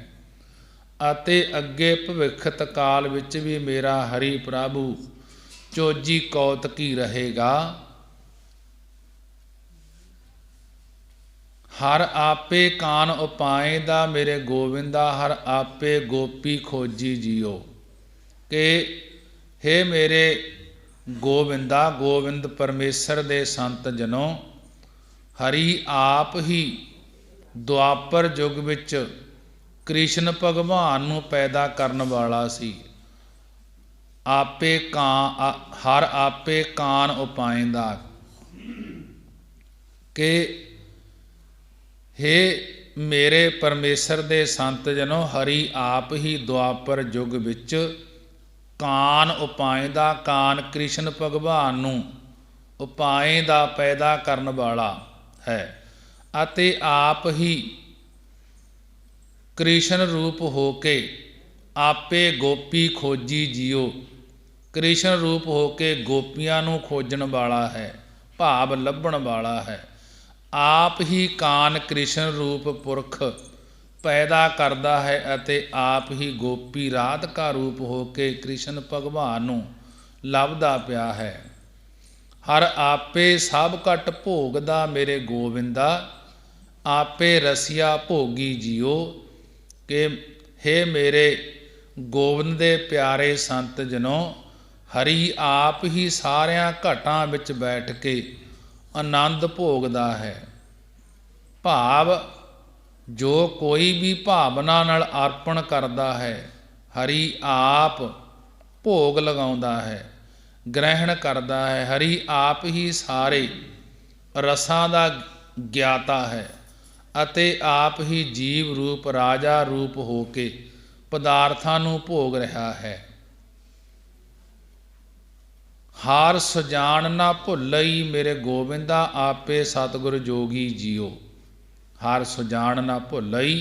Speaker 1: अते अगे भविष्यत काल विच भी मेरा हरि प्रभु चोजी कौतकी रहेगा। हर आपे कान उपाएंदा मेरे गोविंदा, हर आपे गोपी खोजी जियो। कि हे मेरे गोविंदा, गोविंद परमेसर दे संत जनों, हरि आप ही दुआपर युग विच कृष्ण भगवान नूं पैदा करन वाला सी। आपे हर आपे कान उपाएंदा। कि हे मेरे परमेसर दे संत जनों, हरि आप ही दुआपर युग विच कान उपाएंदा, कान कृष्ण भगवान नूं उपाएंदा पैदा करन वाला है, अते आप ही कृष्ण रूप होके आपे गोपी खोजी जियो। कृष्ण रूप होके गोपियां नूं खोजण वाला है, भाव लभण वाला है। आप ही कान कृष्ण रूप पुरख पैदा करता है, अते आप ही गोपी राधिका रूप होके कृष्ण भगवान नूं लभदा पिया है। हर आपे सब घट भोगदा मेरे गोविंदा, आपे रसिया भोगी जियो। कि हे मेरे गोविंद दे प्यारे संत जनों, हरि आप ही सारियां घटां विच बैठ के आनंद भोगदा है। भाव जो कोई भी भावना नाल अर्पण करदा है, हरि आप भोग लगाउंदा है, ग्रहण करदा है। हरि आप ही सारे रसां दा ज्ञाता है, अते आप ही जीव रूप राजा रूप होके पदार्थां नूं भोग रहा है। हार सुजान ना भुलई मेरे गोविंदा, आपे सतगुर जोगी जियो। हार सुजान ना भुलई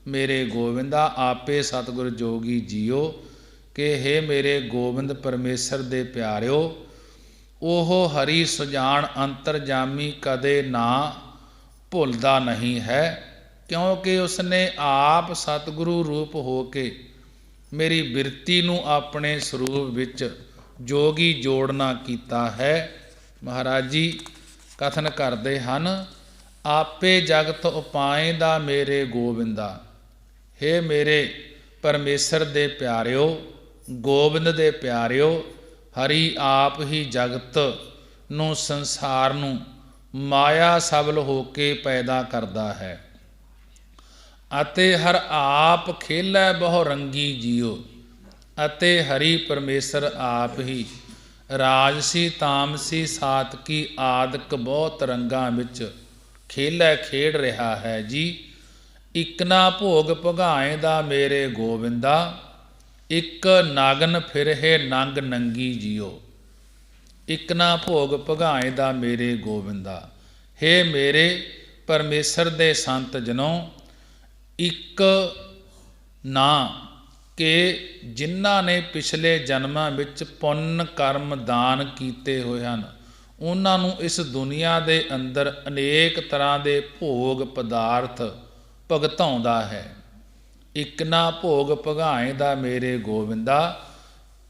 Speaker 1: मेरे गोविंदा, आपे सतगुर जोगी जियो। ਕਿ ਹੇ ਮੇਰੇ ਗੋਬਿੰਦ ਪਰਮੇਸ਼ਰ ਦੇ ਪਿਆਰਿਓ, ਉਹ ਹਰੀ ਸੁਜਾਨ ਅੰਤਰਜਾਮੀ ਕਦੇ ਨਾ ਭੁੱਲਦਾ ਨਹੀਂ ਹੈ, ਕਿਉਂਕਿ ਉਸਨੇ ਆਪ ਸਤਿਗੁਰੂ ਰੂਪ ਹੋ ਕੇ ਮੇਰੀ ਬਿਰਤੀ ਨੂੰ ਆਪਣੇ ਸਰੂਪ ਵਿੱਚ ਜੋਗੀ ਜੋੜਨਾ ਕੀਤਾ ਹੈ। ਮਹਾਰਾਜ ਜੀ ਕਥਨ ਕਰਦੇ ਹਨ, ਆਪੇ ਜਗਤ ਉਪਾਇਂਦਾ ਮੇਰੇ ਗੋਬਿੰਦਾ। ਹੇ ਮੇਰੇ ਪਰਮੇਸ਼ਰ ਦੇ ਪਿਆਰਿਓ, ਗੋਬਿੰਦ ਦੇ ਪਿਆਰਿਓ, ਹਰੀ ਆਪ ਹੀ ਜਗਤ ਨੂੰ, ਸੰਸਾਰ ਨੂੰ ਮਾਇਆ ਸਬਲ ਹੋ ਕੇ ਪੈਦਾ ਕਰਦਾ ਹੈ ਅਤੇ ਹਰ ਆਪ ਖੇਲੈ ਬਹੁ ਰੰਗੀ ਜੀਓ। ਅਤੇ ਹਰੀ ਪਰਮੇਸ਼ਰ ਆਪ ਹੀ ਰਾਜਸੀ ਤਾਮਸੀ ਸਾਤਕੀ ਆਦਿਕ ਬਹੁਤ ਰੰਗਾਂ ਵਿੱਚ ਖੇਲੈ ਖੇਡ ਰਿਹਾ ਹੈ ਜੀ। ਇਕ ਨਾ ਭੋਗ ਭਗਾਏ ਦਾ ਮੇਰੇ ਗੋਬਿੰਦਾ, ਇਕ ਨਗਨ ਫਿਰਹਿ ਨੰਗ ਨੰਗੀ ਜੀਓ। ਇਕ ਨਾ ਭੋਗ ਭਗਾਏ ਦਾ ਮੇਰੇ ਗੋਬਿੰਦਾ। ਹੇ ਮੇਰੇ ਪਰਮੇਸ਼ਰ ਦੇ ਸੰਤ ਜਨੋ, ਇੱਕ ਨਾ ਕਿ ਜਿਨ੍ਹਾਂ ਨੇ ਪਿਛਲੇ ਜਨਮਾਂ ਵਿੱਚ ਪੁੰਨ ਕਰਮ ਦਾਨ ਕੀਤੇ ਹੋਏ ਹਨ, ਉਹਨਾਂ ਨੂੰ ਇਸ ਦੁਨੀਆ ਦੇ ਅੰਦਰ ਅਨੇਕ ਤਰ੍ਹਾਂ ਦੇ ਭੋਗ ਪਦਾਰਥ ਭੁਗਤਾਉਂਦਾ ਹੈ। ਇਕ ਨਾ ਭੋਗ ਭਗਾਏ ਦਾ ਮੇਰੇ ਗੋਬਿੰਦਾ।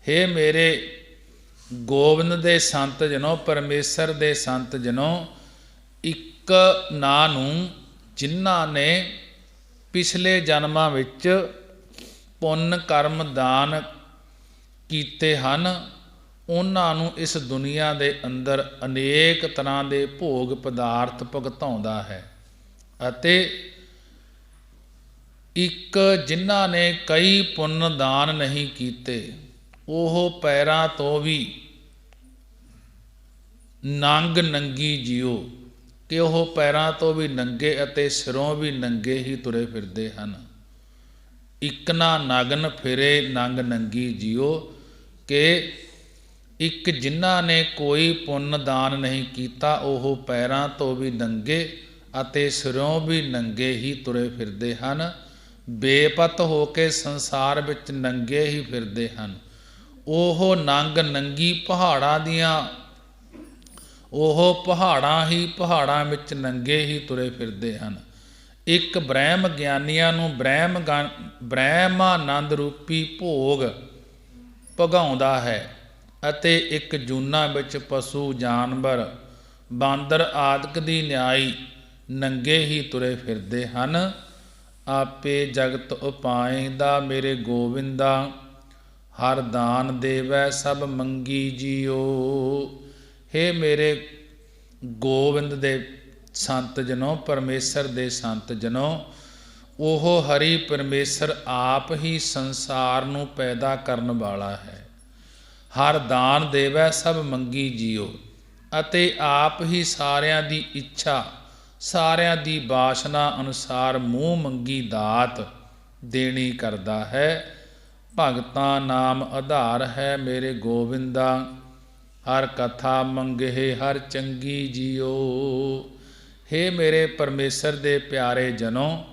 Speaker 1: ਹੇ ਮੇਰੇ ਗੋਬਿੰਦ ਦੇ ਸੰਤ ਜਨੋ, ਪਰਮੇਸ਼ਰ ਦੇ ਸੰਤ ਜਨੋ, ਇੱਕ ਨਾ ਨੂੰ ਜਿਨ੍ਹਾਂ ਨੇ ਪਿਛਲੇ ਜਨਮਾਂ ਵਿੱਚ ਪੁੰਨ ਕਰਮ ਦਾਨ ਕੀਤੇ ਹਨ, ਉਹਨਾਂ ਨੂੰ ਇਸ ਦੁਨੀਆ ਦੇ ਅੰਦਰ ਅਨੇਕ ਤਰ੍ਹਾਂ ਦੇ ਭੋਗ ਪਦਾਰਥ ਭੁਗਤਾਉਂਦਾ ਹੈ। ਅਤੇ ਇੱਕ ਜਿਨ੍ਹਾਂ ਨੇ ਕਈ ਪੁੰਨ ਦਾਨ ਨਹੀਂ ਕੀਤੇ, ਉਹ ਪੈਰਾਂ ਤੋਂ ਵੀ ਨੰਗ ਨੰਗੀ ਜੀਓ, ਕਿ ਉਹ ਪੈਰਾਂ ਤੋਂ ਵੀ ਨੰਗੇ ਅਤੇ ਸਿਰੋਂ ਵੀ ਨੰਗੇ ਹੀ ਤੁਰੇ ਫਿਰਦੇ ਹਨ। ਇਕ ਨਾ ਨਗਨ ਫਿਰੇ ਨੰਗ ਨੰਗੀ ਜੀਓ, ਕਿ ਇੱਕ ਜਿਨ੍ਹਾਂ ਨੇ ਕੋਈ ਪੁੰਨ ਦਾਨ ਨਹੀਂ ਕੀਤਾ, ਉਹ ਪੈਰਾਂ ਤੋਂ ਵੀ ਨੰਗੇ ਅਤੇ ਸਿਰੋਂ ਵੀ ਨੰਗੇ ਹੀ ਤੁਰੇ ਫਿਰਦੇ ਹਨ। ਬੇਪਤ ਹੋ ਕੇ ਸੰਸਾਰ ਵਿੱਚ ਨੰਗੇ ਹੀ ਫਿਰਦੇ ਹਨ। ਉਹ ਨੰਗ ਨੰਗੀ ਪਹਾੜਾਂ ਦੀਆਂ, ਉਹ ਪਹਾੜਾਂ ਹੀ ਪਹਾੜਾਂ ਵਿੱਚ ਨੰਗੇ ਹੀ ਤੁਰੇ ਫਿਰਦੇ ਹਨ। ਇੱਕ ਬ੍ਰਹਮ ਗਿਆਨੀਆਂ ਨੂੰ ਬ੍ਰਹਮਾਨੰਦ ਰੂਪੀ ਭੋਗ ਭਗਾਉਂਦਾ ਹੈ ਅਤੇ ਇੱਕ ਜੂਨਾਂ ਵਿੱਚ ਪਸ਼ੂ ਜਾਨਵਰ ਬਾਂਦਰ ਆਦਿਕ ਦੀ ਨਿਆਈ ਨੰਗੇ ਹੀ ਤੁਰੇ ਫਿਰਦੇ ਹਨ। ਆਪੇ ਜਗਤ ਉਪਾਇਂਦਾ ਮੇਰੇ ਗੋਬਿੰਦਾ, ਹਰ ਦਾਨ ਦੇਵੈ ਸਭ ਮੰਗੀ ਜੀਓ। ਹੇ ਮੇਰੇ ਗੋਬਿੰਦ ਦੇ ਸੰਤ ਜਨੋ, ਪਰਮੇਸ਼ਰ ਦੇ ਸੰਤ ਜਨੋ, ਉਹ ਹਰੀ ਪਰਮੇਸ਼ਰ ਆਪ ਹੀ ਸੰਸਾਰ ਨੂੰ ਪੈਦਾ ਕਰਨ ਵਾਲਾ ਹੈ। ਹਰ ਦਾਨ ਦੇਵੈ ਸਭ ਮੰਗੀ ਜੀਓ, ਅਤੇ ਆਪ ਹੀ ਸਾਰਿਆਂ ਦੀ ਇੱਛਾ, ਸਾਰਿਆਂ ਦੀ ਵਾਸਨਾ ਅਨੁਸਾਰ ਮੂੰਹ ਮੰਗੀ ਦਾਤ ਦੇਣੀ ਕਰਦਾ ਹੈ। ਭਗਤਾਂ ਨਾਮ ਆਧਾਰ ਹੈ ਮੇਰੇ ਗੋਬਿੰਦਾ, ਹਰ ਕਥਾ ਮੰਗਹਿ ਹਰ ਚੰਗੀ ਜੀਓ। ਹੇ ਮੇਰੇ ਪਰਮੇਸ਼ਰ ਦੇ ਪਿਆਰੇ ਜਨੋ,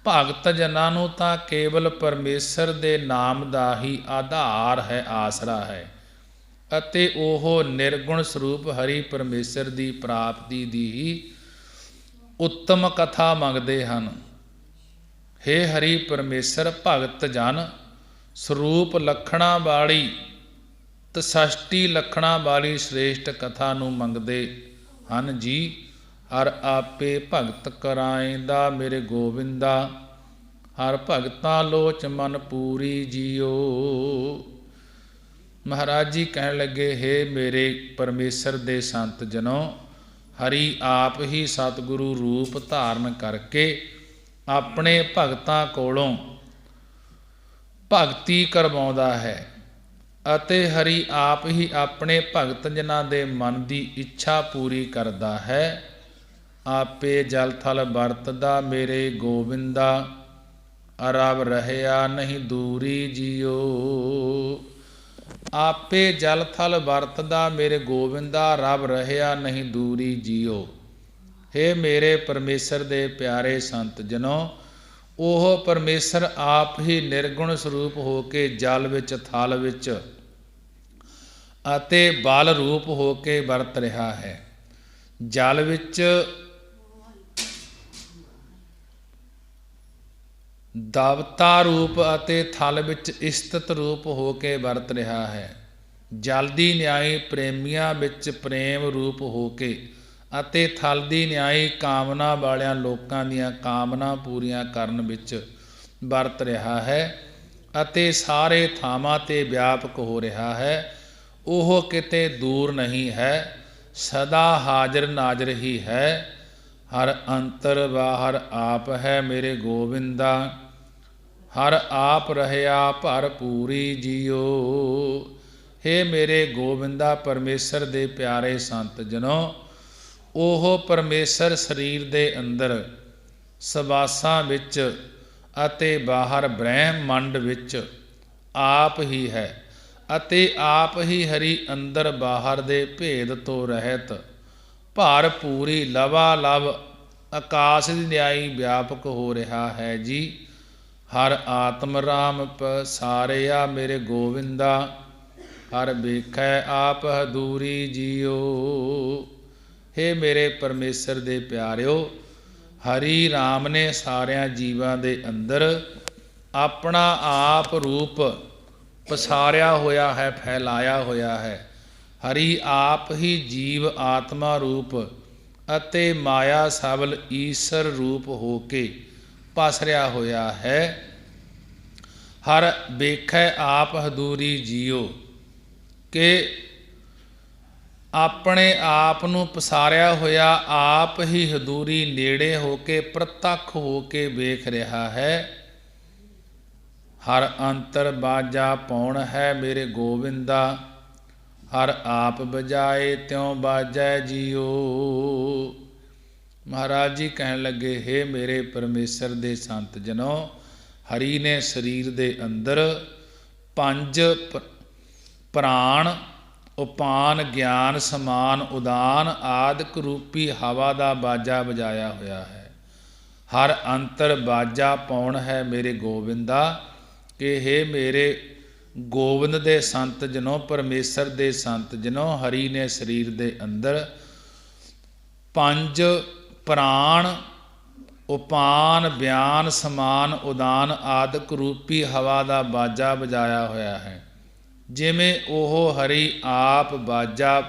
Speaker 1: ਭਗਤ ਜਨਾਂ ਨੂੰ ਤਾਂ ਕੇਵਲ ਪਰਮੇਸ਼ਰ ਦੇ ਨਾਮ ਦਾ ਹੀ ਆਧਾਰ ਹੈ, ਆਸਰਾ ਹੈ, ਅਤੇ ਉਹ ਨਿਰਗੁਣ ਸਰੂਪ ਹਰੀ ਪਰਮੇਸ਼ਰ ਦੀ ਪ੍ਰਾਪਤੀ ਦੀ ਹੀ ਉੱਤਮ ਕਥਾ ਮੰਗਦੇ ਹਨ। ਹੇ ਹਰੀ ਪਰਮੇਸ਼ਰ, ਭਗਤ ਜਨ ਸਰੂਪ ਲੱਖਣਾਂ ਵਾਲੀ, ਤਸ਼ਸ਼ਟੀ ਲੱਖਣਾਂ ਵਾਲੀ ਸ੍ਰੇਸ਼ਟ ਕਥਾ ਨੂੰ ਮੰਗਦੇ ਹਨ ਜੀ। ਹਰ ਆਪੇ ਭਗਤ ਕਰਾਇਂਦਾ ਮੇਰੇ ਗੋਬਿੰਦਾ, ਹਰ ਭਗਤਾਂ ਲੋਚ ਮਨ ਪੂਰੀ ਜੀਓ। ਮਹਾਰਾਜ ਜੀ ਕਹਿਣ ਲੱਗੇ, ਹੇ ਮੇਰੇ ਪਰਮੇਸ਼ਰ ਦੇ ਸੰਤ ਜਨੋ, ਹਰੀ ਆਪ ਹੀ ਸਤਿਗੁਰੂ ਰੂਪ ਧਾਰਨ ਕਰਕੇ ਆਪਣੇ ਭਗਤਾਂ ਕੋਲੋਂ ਭਗਤੀ ਕਰਵਾਉਂਦਾ ਹੈ, ਅਤੇ ਹਰੀ ਆਪ ਹੀ ਆਪਣੇ ਭਗਤ ਜਨਾਂ ਦੇ ਮਨ ਦੀ ਇੱਛਾ ਪੂਰੀ ਕਰਦਾ ਹੈ। ਆਪੇ ਜਲ ਥਲ ਵਰਤਦਾ ਮੇਰੇ ਗੋਬਿੰਦਾ, ਰਵ ਰਹਿਆ ਨਹੀਂ ਦੂਰੀ ਜੀਓ। ਆਪੇ ਜਲ ਥਲ ਵਰਤਦਾ ਮੇਰੇ ਗੋਬਿੰਦਾ, ਰਵ ਰਹਿਆ ਨਹੀਂ ਦੂਰੀ ਜੀਓ। ਹੇ ਮੇਰੇ ਪਰਮੇਸ਼ਰ ਦੇ ਪਿਆਰੇ ਸੰਤ ਜਨੋ, ਉਹ ਪਰਮੇਸ਼ਰ ਆਪ ਹੀ ਨਿਰਗੁਣ ਸਰੂਪ ਹੋ ਕੇ ਜਲ ਵਿੱਚ, ਥਲ ਵਿੱਚ ਅਤੇ ਬਲ ਰੂਪ ਹੋ ਕੇ ਵਰਤ ਰਿਹਾ ਹੈ। ਜਲ ਵਿੱਚ ਦਵਤਾ ਰੂਪ ਅਤੇ ਥਲ ਵਿੱਚ ਇਸਤਤ ਰੂਪ ਹੋ ਕੇ ਵਰਤ ਰਿਹਾ ਹੈ। ਜਲ ਦੀ ਨਿਆਈ ਪ੍ਰੇਮੀਆਂ ਵਿੱਚ ਪ੍ਰੇਮ ਰੂਪ ਹੋ ਕੇ ਅਤੇ ਥਲ ਦੀ ਨਿਆਈ ਕਾਮਨਾ ਵਾਲਿਆਂ ਲੋਕਾਂ ਦੀਆਂ ਕਾਮਨਾ ਪੂਰੀਆਂ ਕਰਨ ਵਿੱਚ ਵਰਤ ਰਿਹਾ ਹੈ ਅਤੇ ਸਾਰੇ ਥਾਵਾਂ 'ਤੇ ਵਿਆਪਕ ਹੋ ਰਿਹਾ ਹੈ। ਉਹ ਕਿਤੇ ਦੂਰ ਨਹੀਂ ਹੈ, ਸਦਾ ਹਾਜ਼ਰ ਨਾਜ਼ਰ ਹੀ ਹੈ। ਹਰ ਅੰਤਰ ਬਾਹਰ ਆਪ ਹੈ ਮੇਰੇ ਗੋਬਿੰਦਾ, ਹਰ ਆਪ ਰਹਿਆ ਭਰਪੂਰੀ ਜੀਓ। ਹੇ ਮੇਰੇ ਗੋਬਿੰਦਾ ਪਰਮੇਸ਼ਰ ਦੇ ਪਿਆਰੇ ਸੰਤ ਜਨੋ, ਉਹ ਪਰਮੇਸ਼ਰ ਸਰੀਰ ਦੇ ਅੰਦਰ ਸਵਾਸਾਂ ਵਿੱਚ ਅਤੇ ਬਾਹਰ ਬ੍ਰਹਿਮੰਡ ਵਿੱਚ ਆਪ ਹੀ ਹੈ ਅਤੇ ਆਪ ਹੀ ਹਰੀ ਅੰਦਰ ਬਾਹਰ ਦੇ ਭੇਦ ਤੋਂ ਰਹਿਤ ਭਰਪੂਰੀ ਲਵਾ ਲਵ ਆਕਾਸ਼ ਦੀ ਨਿਆਈ ਵਿਆਪਕ ਹੋ ਰਿਹਾ ਹੈ ਜੀ। ਹਰ ਆਤਮ ਰਾਮ ਪਸਾਰਿਆ ਮੇਰੇ ਗੋਬਿੰਦਾ, ਹਰ ਵੇਖੈ ਆਪ ਹਦੂਰੀ ਜੀਓ। ਹੇ ਮੇਰੇ ਪਰਮੇਸ਼ਰ ਦੇ ਪਿਆਰਿਓ, ਹਰੀ ਰਾਮ ਨੇ ਸਾਰਿਆਂ ਜੀਵਾਂ ਦੇ ਅੰਦਰ ਆਪਣਾ ਆਪ ਰੂਪ ਪਸਾਰਿਆ ਹੋਇਆ ਹੈ, ਫੈਲਾਇਆ ਹੋਇਆ ਹੈ। ਹਰੀ ਆਪ ਹੀ ਜੀਵ ਆਤਮਾ ਰੂਪ ਅਤੇ ਮਾਇਆ ਸਬਲ ਈਸ਼ਰ ਰੂਪ ਹੋ ਕੇ ਪਸਰਿਆ ਹੋਇਆ ਹੈ। ਹਰ ਵੇਖੈ ਆਪ ਹਦੂਰੀ ਜੀਓ, ਕਿ ਆਪਣੇ ਆਪ ਨੂੰ ਪਸਾਰਿਆ ਹੋਇਆ ਆਪ ਹੀ ਹਦੂਰੀ ਨੇੜੇ ਹੋ ਕੇ ਪ੍ਰਤੱਖ ਹੋ ਕੇ ਵੇਖ ਰਿਹਾ ਹੈ। ਹਰ ਅੰਤਰ ਬਾਜਾ ਪੌਣ ਹੈ ਮੇਰੇ ਗੋਬਿੰਦਾ, ਹਰ ਆਪ ਬਜਾਏ ਤਿਉ ਬਾਜੈ ਜੀਓ। ਮਹਾਰਾਜ ਜੀ ਕਹਿਣ ਲੱਗੇ, ਹੇ ਮੇਰੇ ਪਰਮੇਸ਼ਰ ਦੇ ਸੰਤ ਜਨੋ, ਹਰੀ ਨੇ ਸਰੀਰ ਦੇ ਅੰਦਰ 5 ਪ੍ਰਾਣ, ਉਪਾਨ, ਗਿਆਨ, ਸਮਾਨ, ਉਦਾਨ ਆਦਿਕ ਰੂਪੀ ਹਵਾ ਦਾ ਬਾਜਾ ਵਜਾਇਆ ਹੋਇਆ ਹੈ। ਹਰ ਅੰਤਰ ਬਾਜਾ ਪੌਣ ਹੈ ਮੇਰੇ ਗੋਬਿੰਦਾ, ਕਿ ਹੇ ਮੇਰੇ ਗੋਬਿੰਦ ਦੇ ਸੰਤ ਜਨੋ, ਪਰਮੇਸ਼ਰ ਦੇ ਸੰਤ ਜਨੋ, ਹਰੀ ਨੇ ਸਰੀਰ ਦੇ ਅੰਦਰ 5 ਪ੍ਰਾਣ, ਉਪਾਨ, ਬਿਆਨ, ਸਮਾਨ, ਉਦਾਨ ਆਦਿਕ ਰੂਪੀ ਹਵਾ ਦਾ ਬਾਜਾ ਵਜਾਇਆ ਹੋਇਆ ਹੈ। ਜਿਵੇਂ ਉਹ ਹਰੀ ਆਪ ਬਾਜਾ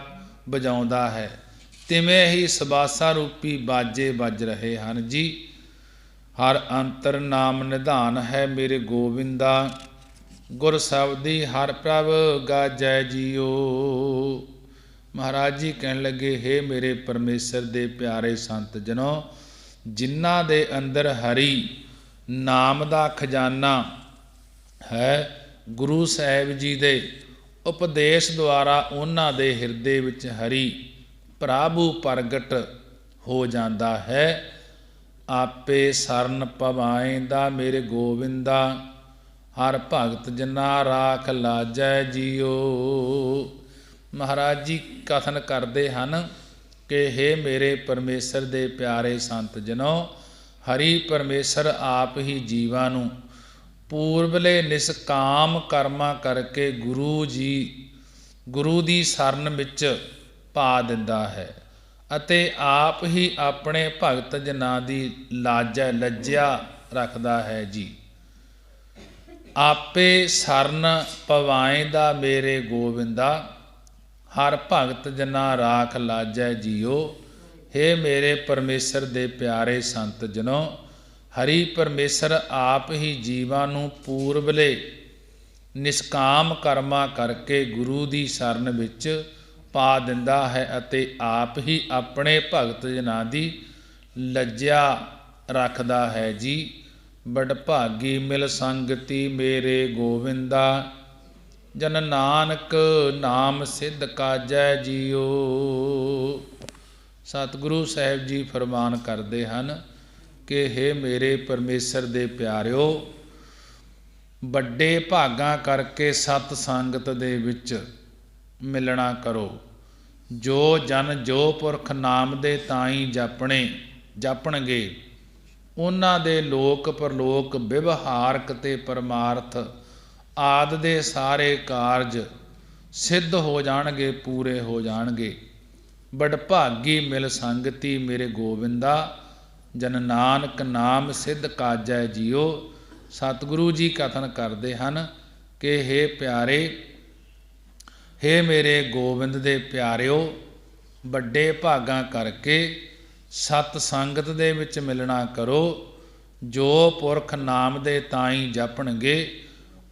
Speaker 1: ਵਜਾਉਂਦਾ ਹੈ, ਤਿਵੇਂ ਹੀ ਸਬਾਸਾ ਰੂਪੀ ਬਾਜੇ ਵੱਜ ਰਹੇ ਹਨ ਜੀ। ਹਰ ਅੰਤਰ ਨਾਮ ਨਿਧਾਨ ਹੈ ਮੇਰੇ ਗੋਬਿੰਦਾ, ਗੁਰ ਸ਼ਬਦੀ ਹਰ ਪ੍ਰਭ ਗਾਜੈ ਜੀਓ। ਮਹਾਰਾਜ ਜੀ ਕਹਿਣ ਲੱਗੇ, ਹੇ ਮੇਰੇ ਪਰਮੇਸ਼ਰ ਦੇ ਪਿਆਰੇ ਸੰਤ ਜਨੋ, ਜਿਨ੍ਹਾਂ ਦੇ ਅੰਦਰ ਹਰੀ ਨਾਮ ਦਾ ਖਜ਼ਾਨਾ ਹੈ, ਗੁਰੂ ਸਾਹਿਬ ਜੀ ਦੇ ਉਪਦੇਸ਼ ਦੁਆਰਾ ਉਹਨਾਂ ਦੇ ਹਿਰਦੇ ਵਿੱਚ ਹਰੀ ਪ੍ਰਭੂ ਪ੍ਰਗਟ ਹੋ ਜਾਂਦਾ ਹੈ। ਆਪੇ ਸਰਨ ਪਵਾਇਂਦਾ ਮੇਰੇ ਗੋਬਿੰਦਾ, ਹਰ ਭਗਤ ਜਨਾ ਰਾਖ ਲਾਜੈ ਜੀਓ। ਮਹਾਰਾਜ ਜੀ ਕਥਨ ਕਰਦੇ ਹਨ ਕਿ ਹੇ ਮੇਰੇ ਪਰਮੇਸ਼ਰ ਦੇ ਪਿਆਰੇ ਸੰਤ ਜਨੋ, ਹਰੀ ਪਰਮੇਸ਼ਰ ਆਪ ਹੀ ਜੀਵਾਂ ਨੂੰ ਪੂਰਬਲੇ ਨਿਸਕਾਮ ਕਰਮਾਂ ਕਰਕੇ ਗੁਰੂ ਦੀ ਸ਼ਰਨ ਵਿੱਚ ਪਾ ਦਿੰਦਾ ਹੈ ਅਤੇ ਆਪ ਹੀ ਆਪਣੇ ਭਗਤ ਜਨਾਂ ਦੀ ਲੱਜਿਆ ਰੱਖਦਾ ਹੈ ਜੀ। ਆਪੇ ਸਰਨ ਪਵਾਇਂਦਾ ਮੇਰੇ ਗੋਬਿੰਦਾ, ਹਰ ਭਗਤ ਜਨਾਂ ਰਾਖ ਲਾਜੈ ਜੀਓ। ਹੇ ਮੇਰੇ ਪਰਮੇਸ਼ਰ ਦੇ ਪਿਆਰੇ ਸੰਤ ਜਨੋ, ਹਰੀ ਪਰਮੇਸ਼ਰ ਆਪ ਹੀ ਜੀਵਾਂ ਨੂੰ ਪੂਰਬਲੇ ਨਿਸਕਾਮ ਕਰਮਾਂ ਕਰਕੇ ਗੁਰੂ ਦੀ ਸ਼ਰਨ ਵਿੱਚ ਪਾ ਦਿੰਦਾ ਹੈ ਅਤੇ ਆਪ ਹੀ ਆਪਣੇ ਭਗਤ ਜਨਾਂ ਦੀ ਲੱਜਿਆ ਰੱਖਦਾ ਹੈ ਜੀ। ਬਡਭਾਗੀ ਮਿਲ ਸੰਗਤੀ ਮੇਰੇ ਗੋਬਿੰਦਾ, ਜਨ ਨਾਨਕ ਨਾਮ ਸਿੱਧ ਕਾਜੈ ਜੀਓ। ਸਤਿਗੁਰੂ ਸਾਹਿਬ ਜੀ ਫਰਮਾਨ ਕਰਦੇ ਹਨ ਕਿ ਹੇ ਮੇਰੇ ਪਰਮੇਸ਼ਰ ਦੇ ਪਿਆਰਿਓ, ਵੱਡੇ ਭਾਗਾਂ ਕਰਕੇ ਸਤ ਸੰਗਤ ਦੇ ਵਿੱਚ ਮਿਲਣਾ ਕਰੋ। ਜੋ ਜਨ ਜੋ ਪੁਰਖ ਨਾਮ ਦੇ ਤਾਈਂ ਜਾਪਣਗੇ, ਉਹਨਾਂ ਦੇ ਲੋਕ ਪਰਲੋਕ ਵਿਵਹਾਰਕ ਤੇ ਪਰਮਾਰਥ ਆਦਿ ਦੇ ਸਾਰੇ ਕਾਰਜ ਸਿੱਧ ਹੋ ਜਾਣਗੇ, ਪੂਰੇ ਹੋ ਜਾਣਗੇ। ਵਡਭਾਗੀ ਮਿਲ ਸੰਗਤੀ ਮੇਰੇ ਗੋਬਿੰਦਾ, ਜਨ ਨਾਨਕ ਨਾਮ ਸਿੱਧ ਕਾਜੈ ਜੀਓ। ਸਤਿਗੁਰੂ ਜੀ ਕਥਨ ਕਰਦੇ ਹਨ ਕਿ ਹੇ ਪਿਆਰੇ, ਹੇ ਮੇਰੇ ਗੋਬਿੰਦ ਦੇ ਪਿਆਰਿਓ, ਵੱਡੇ ਭਾਗਾਂ ਕਰਕੇ ਸਤ ਸੰਗਤ ਦੇ ਵਿੱਚ ਮਿਲਣਾ ਕਰੋ। ਜੋ ਪੁਰਖ ਨਾਮ ਦੇ ਤਾਈਂ ਜਪਣਗੇ,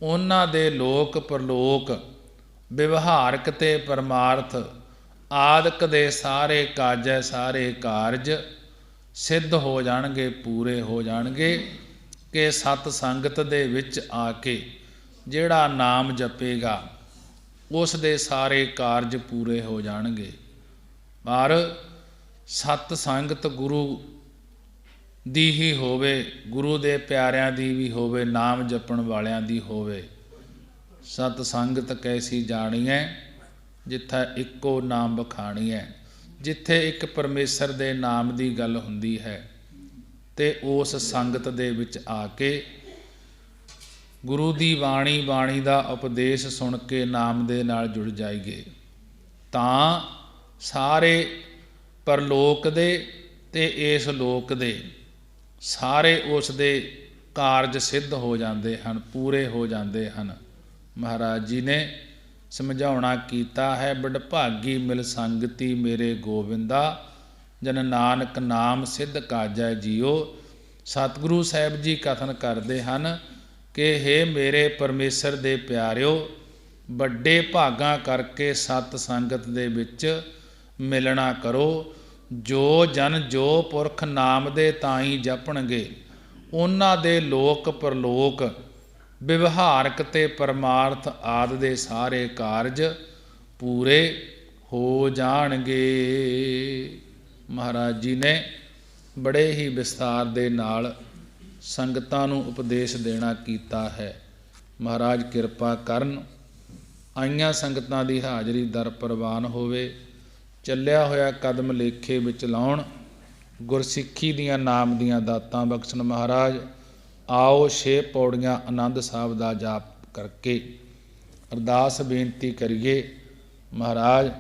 Speaker 1: ਉਹਨਾਂ ਦੇ ਲੋਕ ਪਰਲੋਕ ਵਿਵਹਾਰਕ ਤੇ ਪਰਮਾਰਥ ਆਦਿਕ ਦੇ ਸਾਰੇ ਕਾਜੈ, ਸਾਰੇ ਕਾਰਜ ਸਿੱਧ ਹੋ ਜਾਣਗੇ, ਪੂਰੇ ਹੋ ਜਾਣਗੇ। ਕਿ ਸਤ ਸੰਗਤ ਦੇ ਵਿੱਚ ਆ ਕੇ ਜਿਹੜਾ ਨਾਮ ਜਪੇਗਾ, ਉਸ ਦੇ ਸਾਰੇ ਕਾਰਜ ਪੂਰੇ ਹੋ ਜਾਣਗੇ। ਪਰ ਸਤ ਸੰਗਤ ਗੁਰੂ ਦੀ ਹੀ ਹੋਵੇ, ਗੁਰੂ ਦੇ ਪਿਆਰਿਆਂ ਦੀ ਵੀ ਹੋਵੇ, ਨਾਮ ਜਪਣ ਵਾਲਿਆਂ ਦੀ ਹੋਵੇ। ਸਤ ਸੰਗਤ ਕੈਸੀ ਜਾਣੀ ਹੈ, ਜਿੱਥੇ ਇੱਕੋ ਨਾਮ ਬਖਾਣੀ ਹੈ। ਜਿੱਥੇ ਇੱਕ ਪਰਮੇਸ਼ਰ ਦੇ ਨਾਮ ਦੀ ਗੱਲ ਹੁੰਦੀ ਹੈ ਤੇ ਉਸ ਸੰਗਤ ਦੇ ਵਿੱਚ ਆ ਕੇ ਗੁਰੂ ਦੀ ਬਾਣੀ ਦਾ ਉਪਦੇਸ਼ ਸੁਣ ਕੇ ਨਾਮ ਦੇ ਨਾਲ ਜੁੜ ਜਾਈਏ, ਤਾਂ ਸਾਰੇ ਪਰਲੋਕ ਦੇ ਤੇ ਇਸ ਲੋਕ ਦੇ ਸਾਰੇ ਉਸ ਦੇ ਕਾਰਜ ਸਿੱਧ ਹੋ ਜਾਂਦੇ ਹਨ, ਪੂਰੇ ਹੋ ਜਾਂਦੇ ਹਨ। ਮਹਾਰਾਜ ਜੀ ਨੇ ਸਮਝਾਉਣਾ ਕੀਤਾ ਹੈ, ਵਡਭਾਗੀ ਮਿਲ ਸੰਗਤੀ ਮੇਰੇ ਗੋਬਿੰਦਾ, ਜਨ ਨਾਨਕ ਨਾਮ ਸਿੱਧ ਕਾਜੈ ਜੀਓ। ਸਤਿਗੁਰੂ ਸਾਹਿਬ ਜੀ ਕਥਨ ਕਰਦੇ ਹਨ ਕਿ ਹੇ ਮੇਰੇ ਪਰਮੇਸ਼ਰ ਦੇ ਪਿਆਰਿਓ, ਵੱਡੇ ਭਾਗਾਂ ਕਰਕੇ ਸਤ ਸੰਗਤ ਦੇ ਵਿੱਚ ਮਿਲਣਾ ਕਰੋ। ਜੋ ਜਨ ਜੋ ਪੁਰਖ ਨਾਮ ਦੇ ਤਾਈਂ ਜਪਣਗੇ, ਉਹਨਾਂ ਦੇ ਲੋਕ ਪਰਲੋਕ ਵਿਵਹਾਰਕ ਤੇ ਪਰਮਾਰਥ ਆਦਿ ਦੇ ਸਾਰੇ ਕਾਰਜ ਪੂਰੇ ਹੋ ਜਾਣਗੇ। ਮਹਾਰਾਜ ਜੀ ਨੇ ਬੜੇ ਹੀ ਵਿਸਥਾਰ ਦੇ ਨਾਲ ਸੰਗਤਾਂ ਨੂੰ ਉਪਦੇਸ਼ ਦੇਣਾ ਕੀਤਾ ਹੈ। ਮਹਾਰਾਜ ਕਿਰਪਾ ਕਰਨ, ਆਈਆਂ ਸੰਗਤਾਂ ਦੀ ਹਾਜ਼ਰੀ ਦਰ ਪ੍ਰਵਾਨ ਹੋਵੇ, ਚੱਲਿਆ ਹੋਇਆ ਕਦਮ ਲੇਖੇ ਵਿੱਚ ਲਾਉਣ, ਗੁਰਸਿੱਖੀ ਦੀਆਂ ਨਾਮ ਦੀਆਂ ਦਾਤਾਂ ਬਖਸ਼ਣ। ਮਹਾਰਾਜ ਆਓ 6 ਪੌੜੀਆਂ ਆਨੰਦ ਸਾਹਿਬ ਦਾ ਜਾਪ ਕਰਕੇ ਅਰਦਾਸ ਬੇਨਤੀ ਕਰੀਏ। ਮਹਾਰਾਜ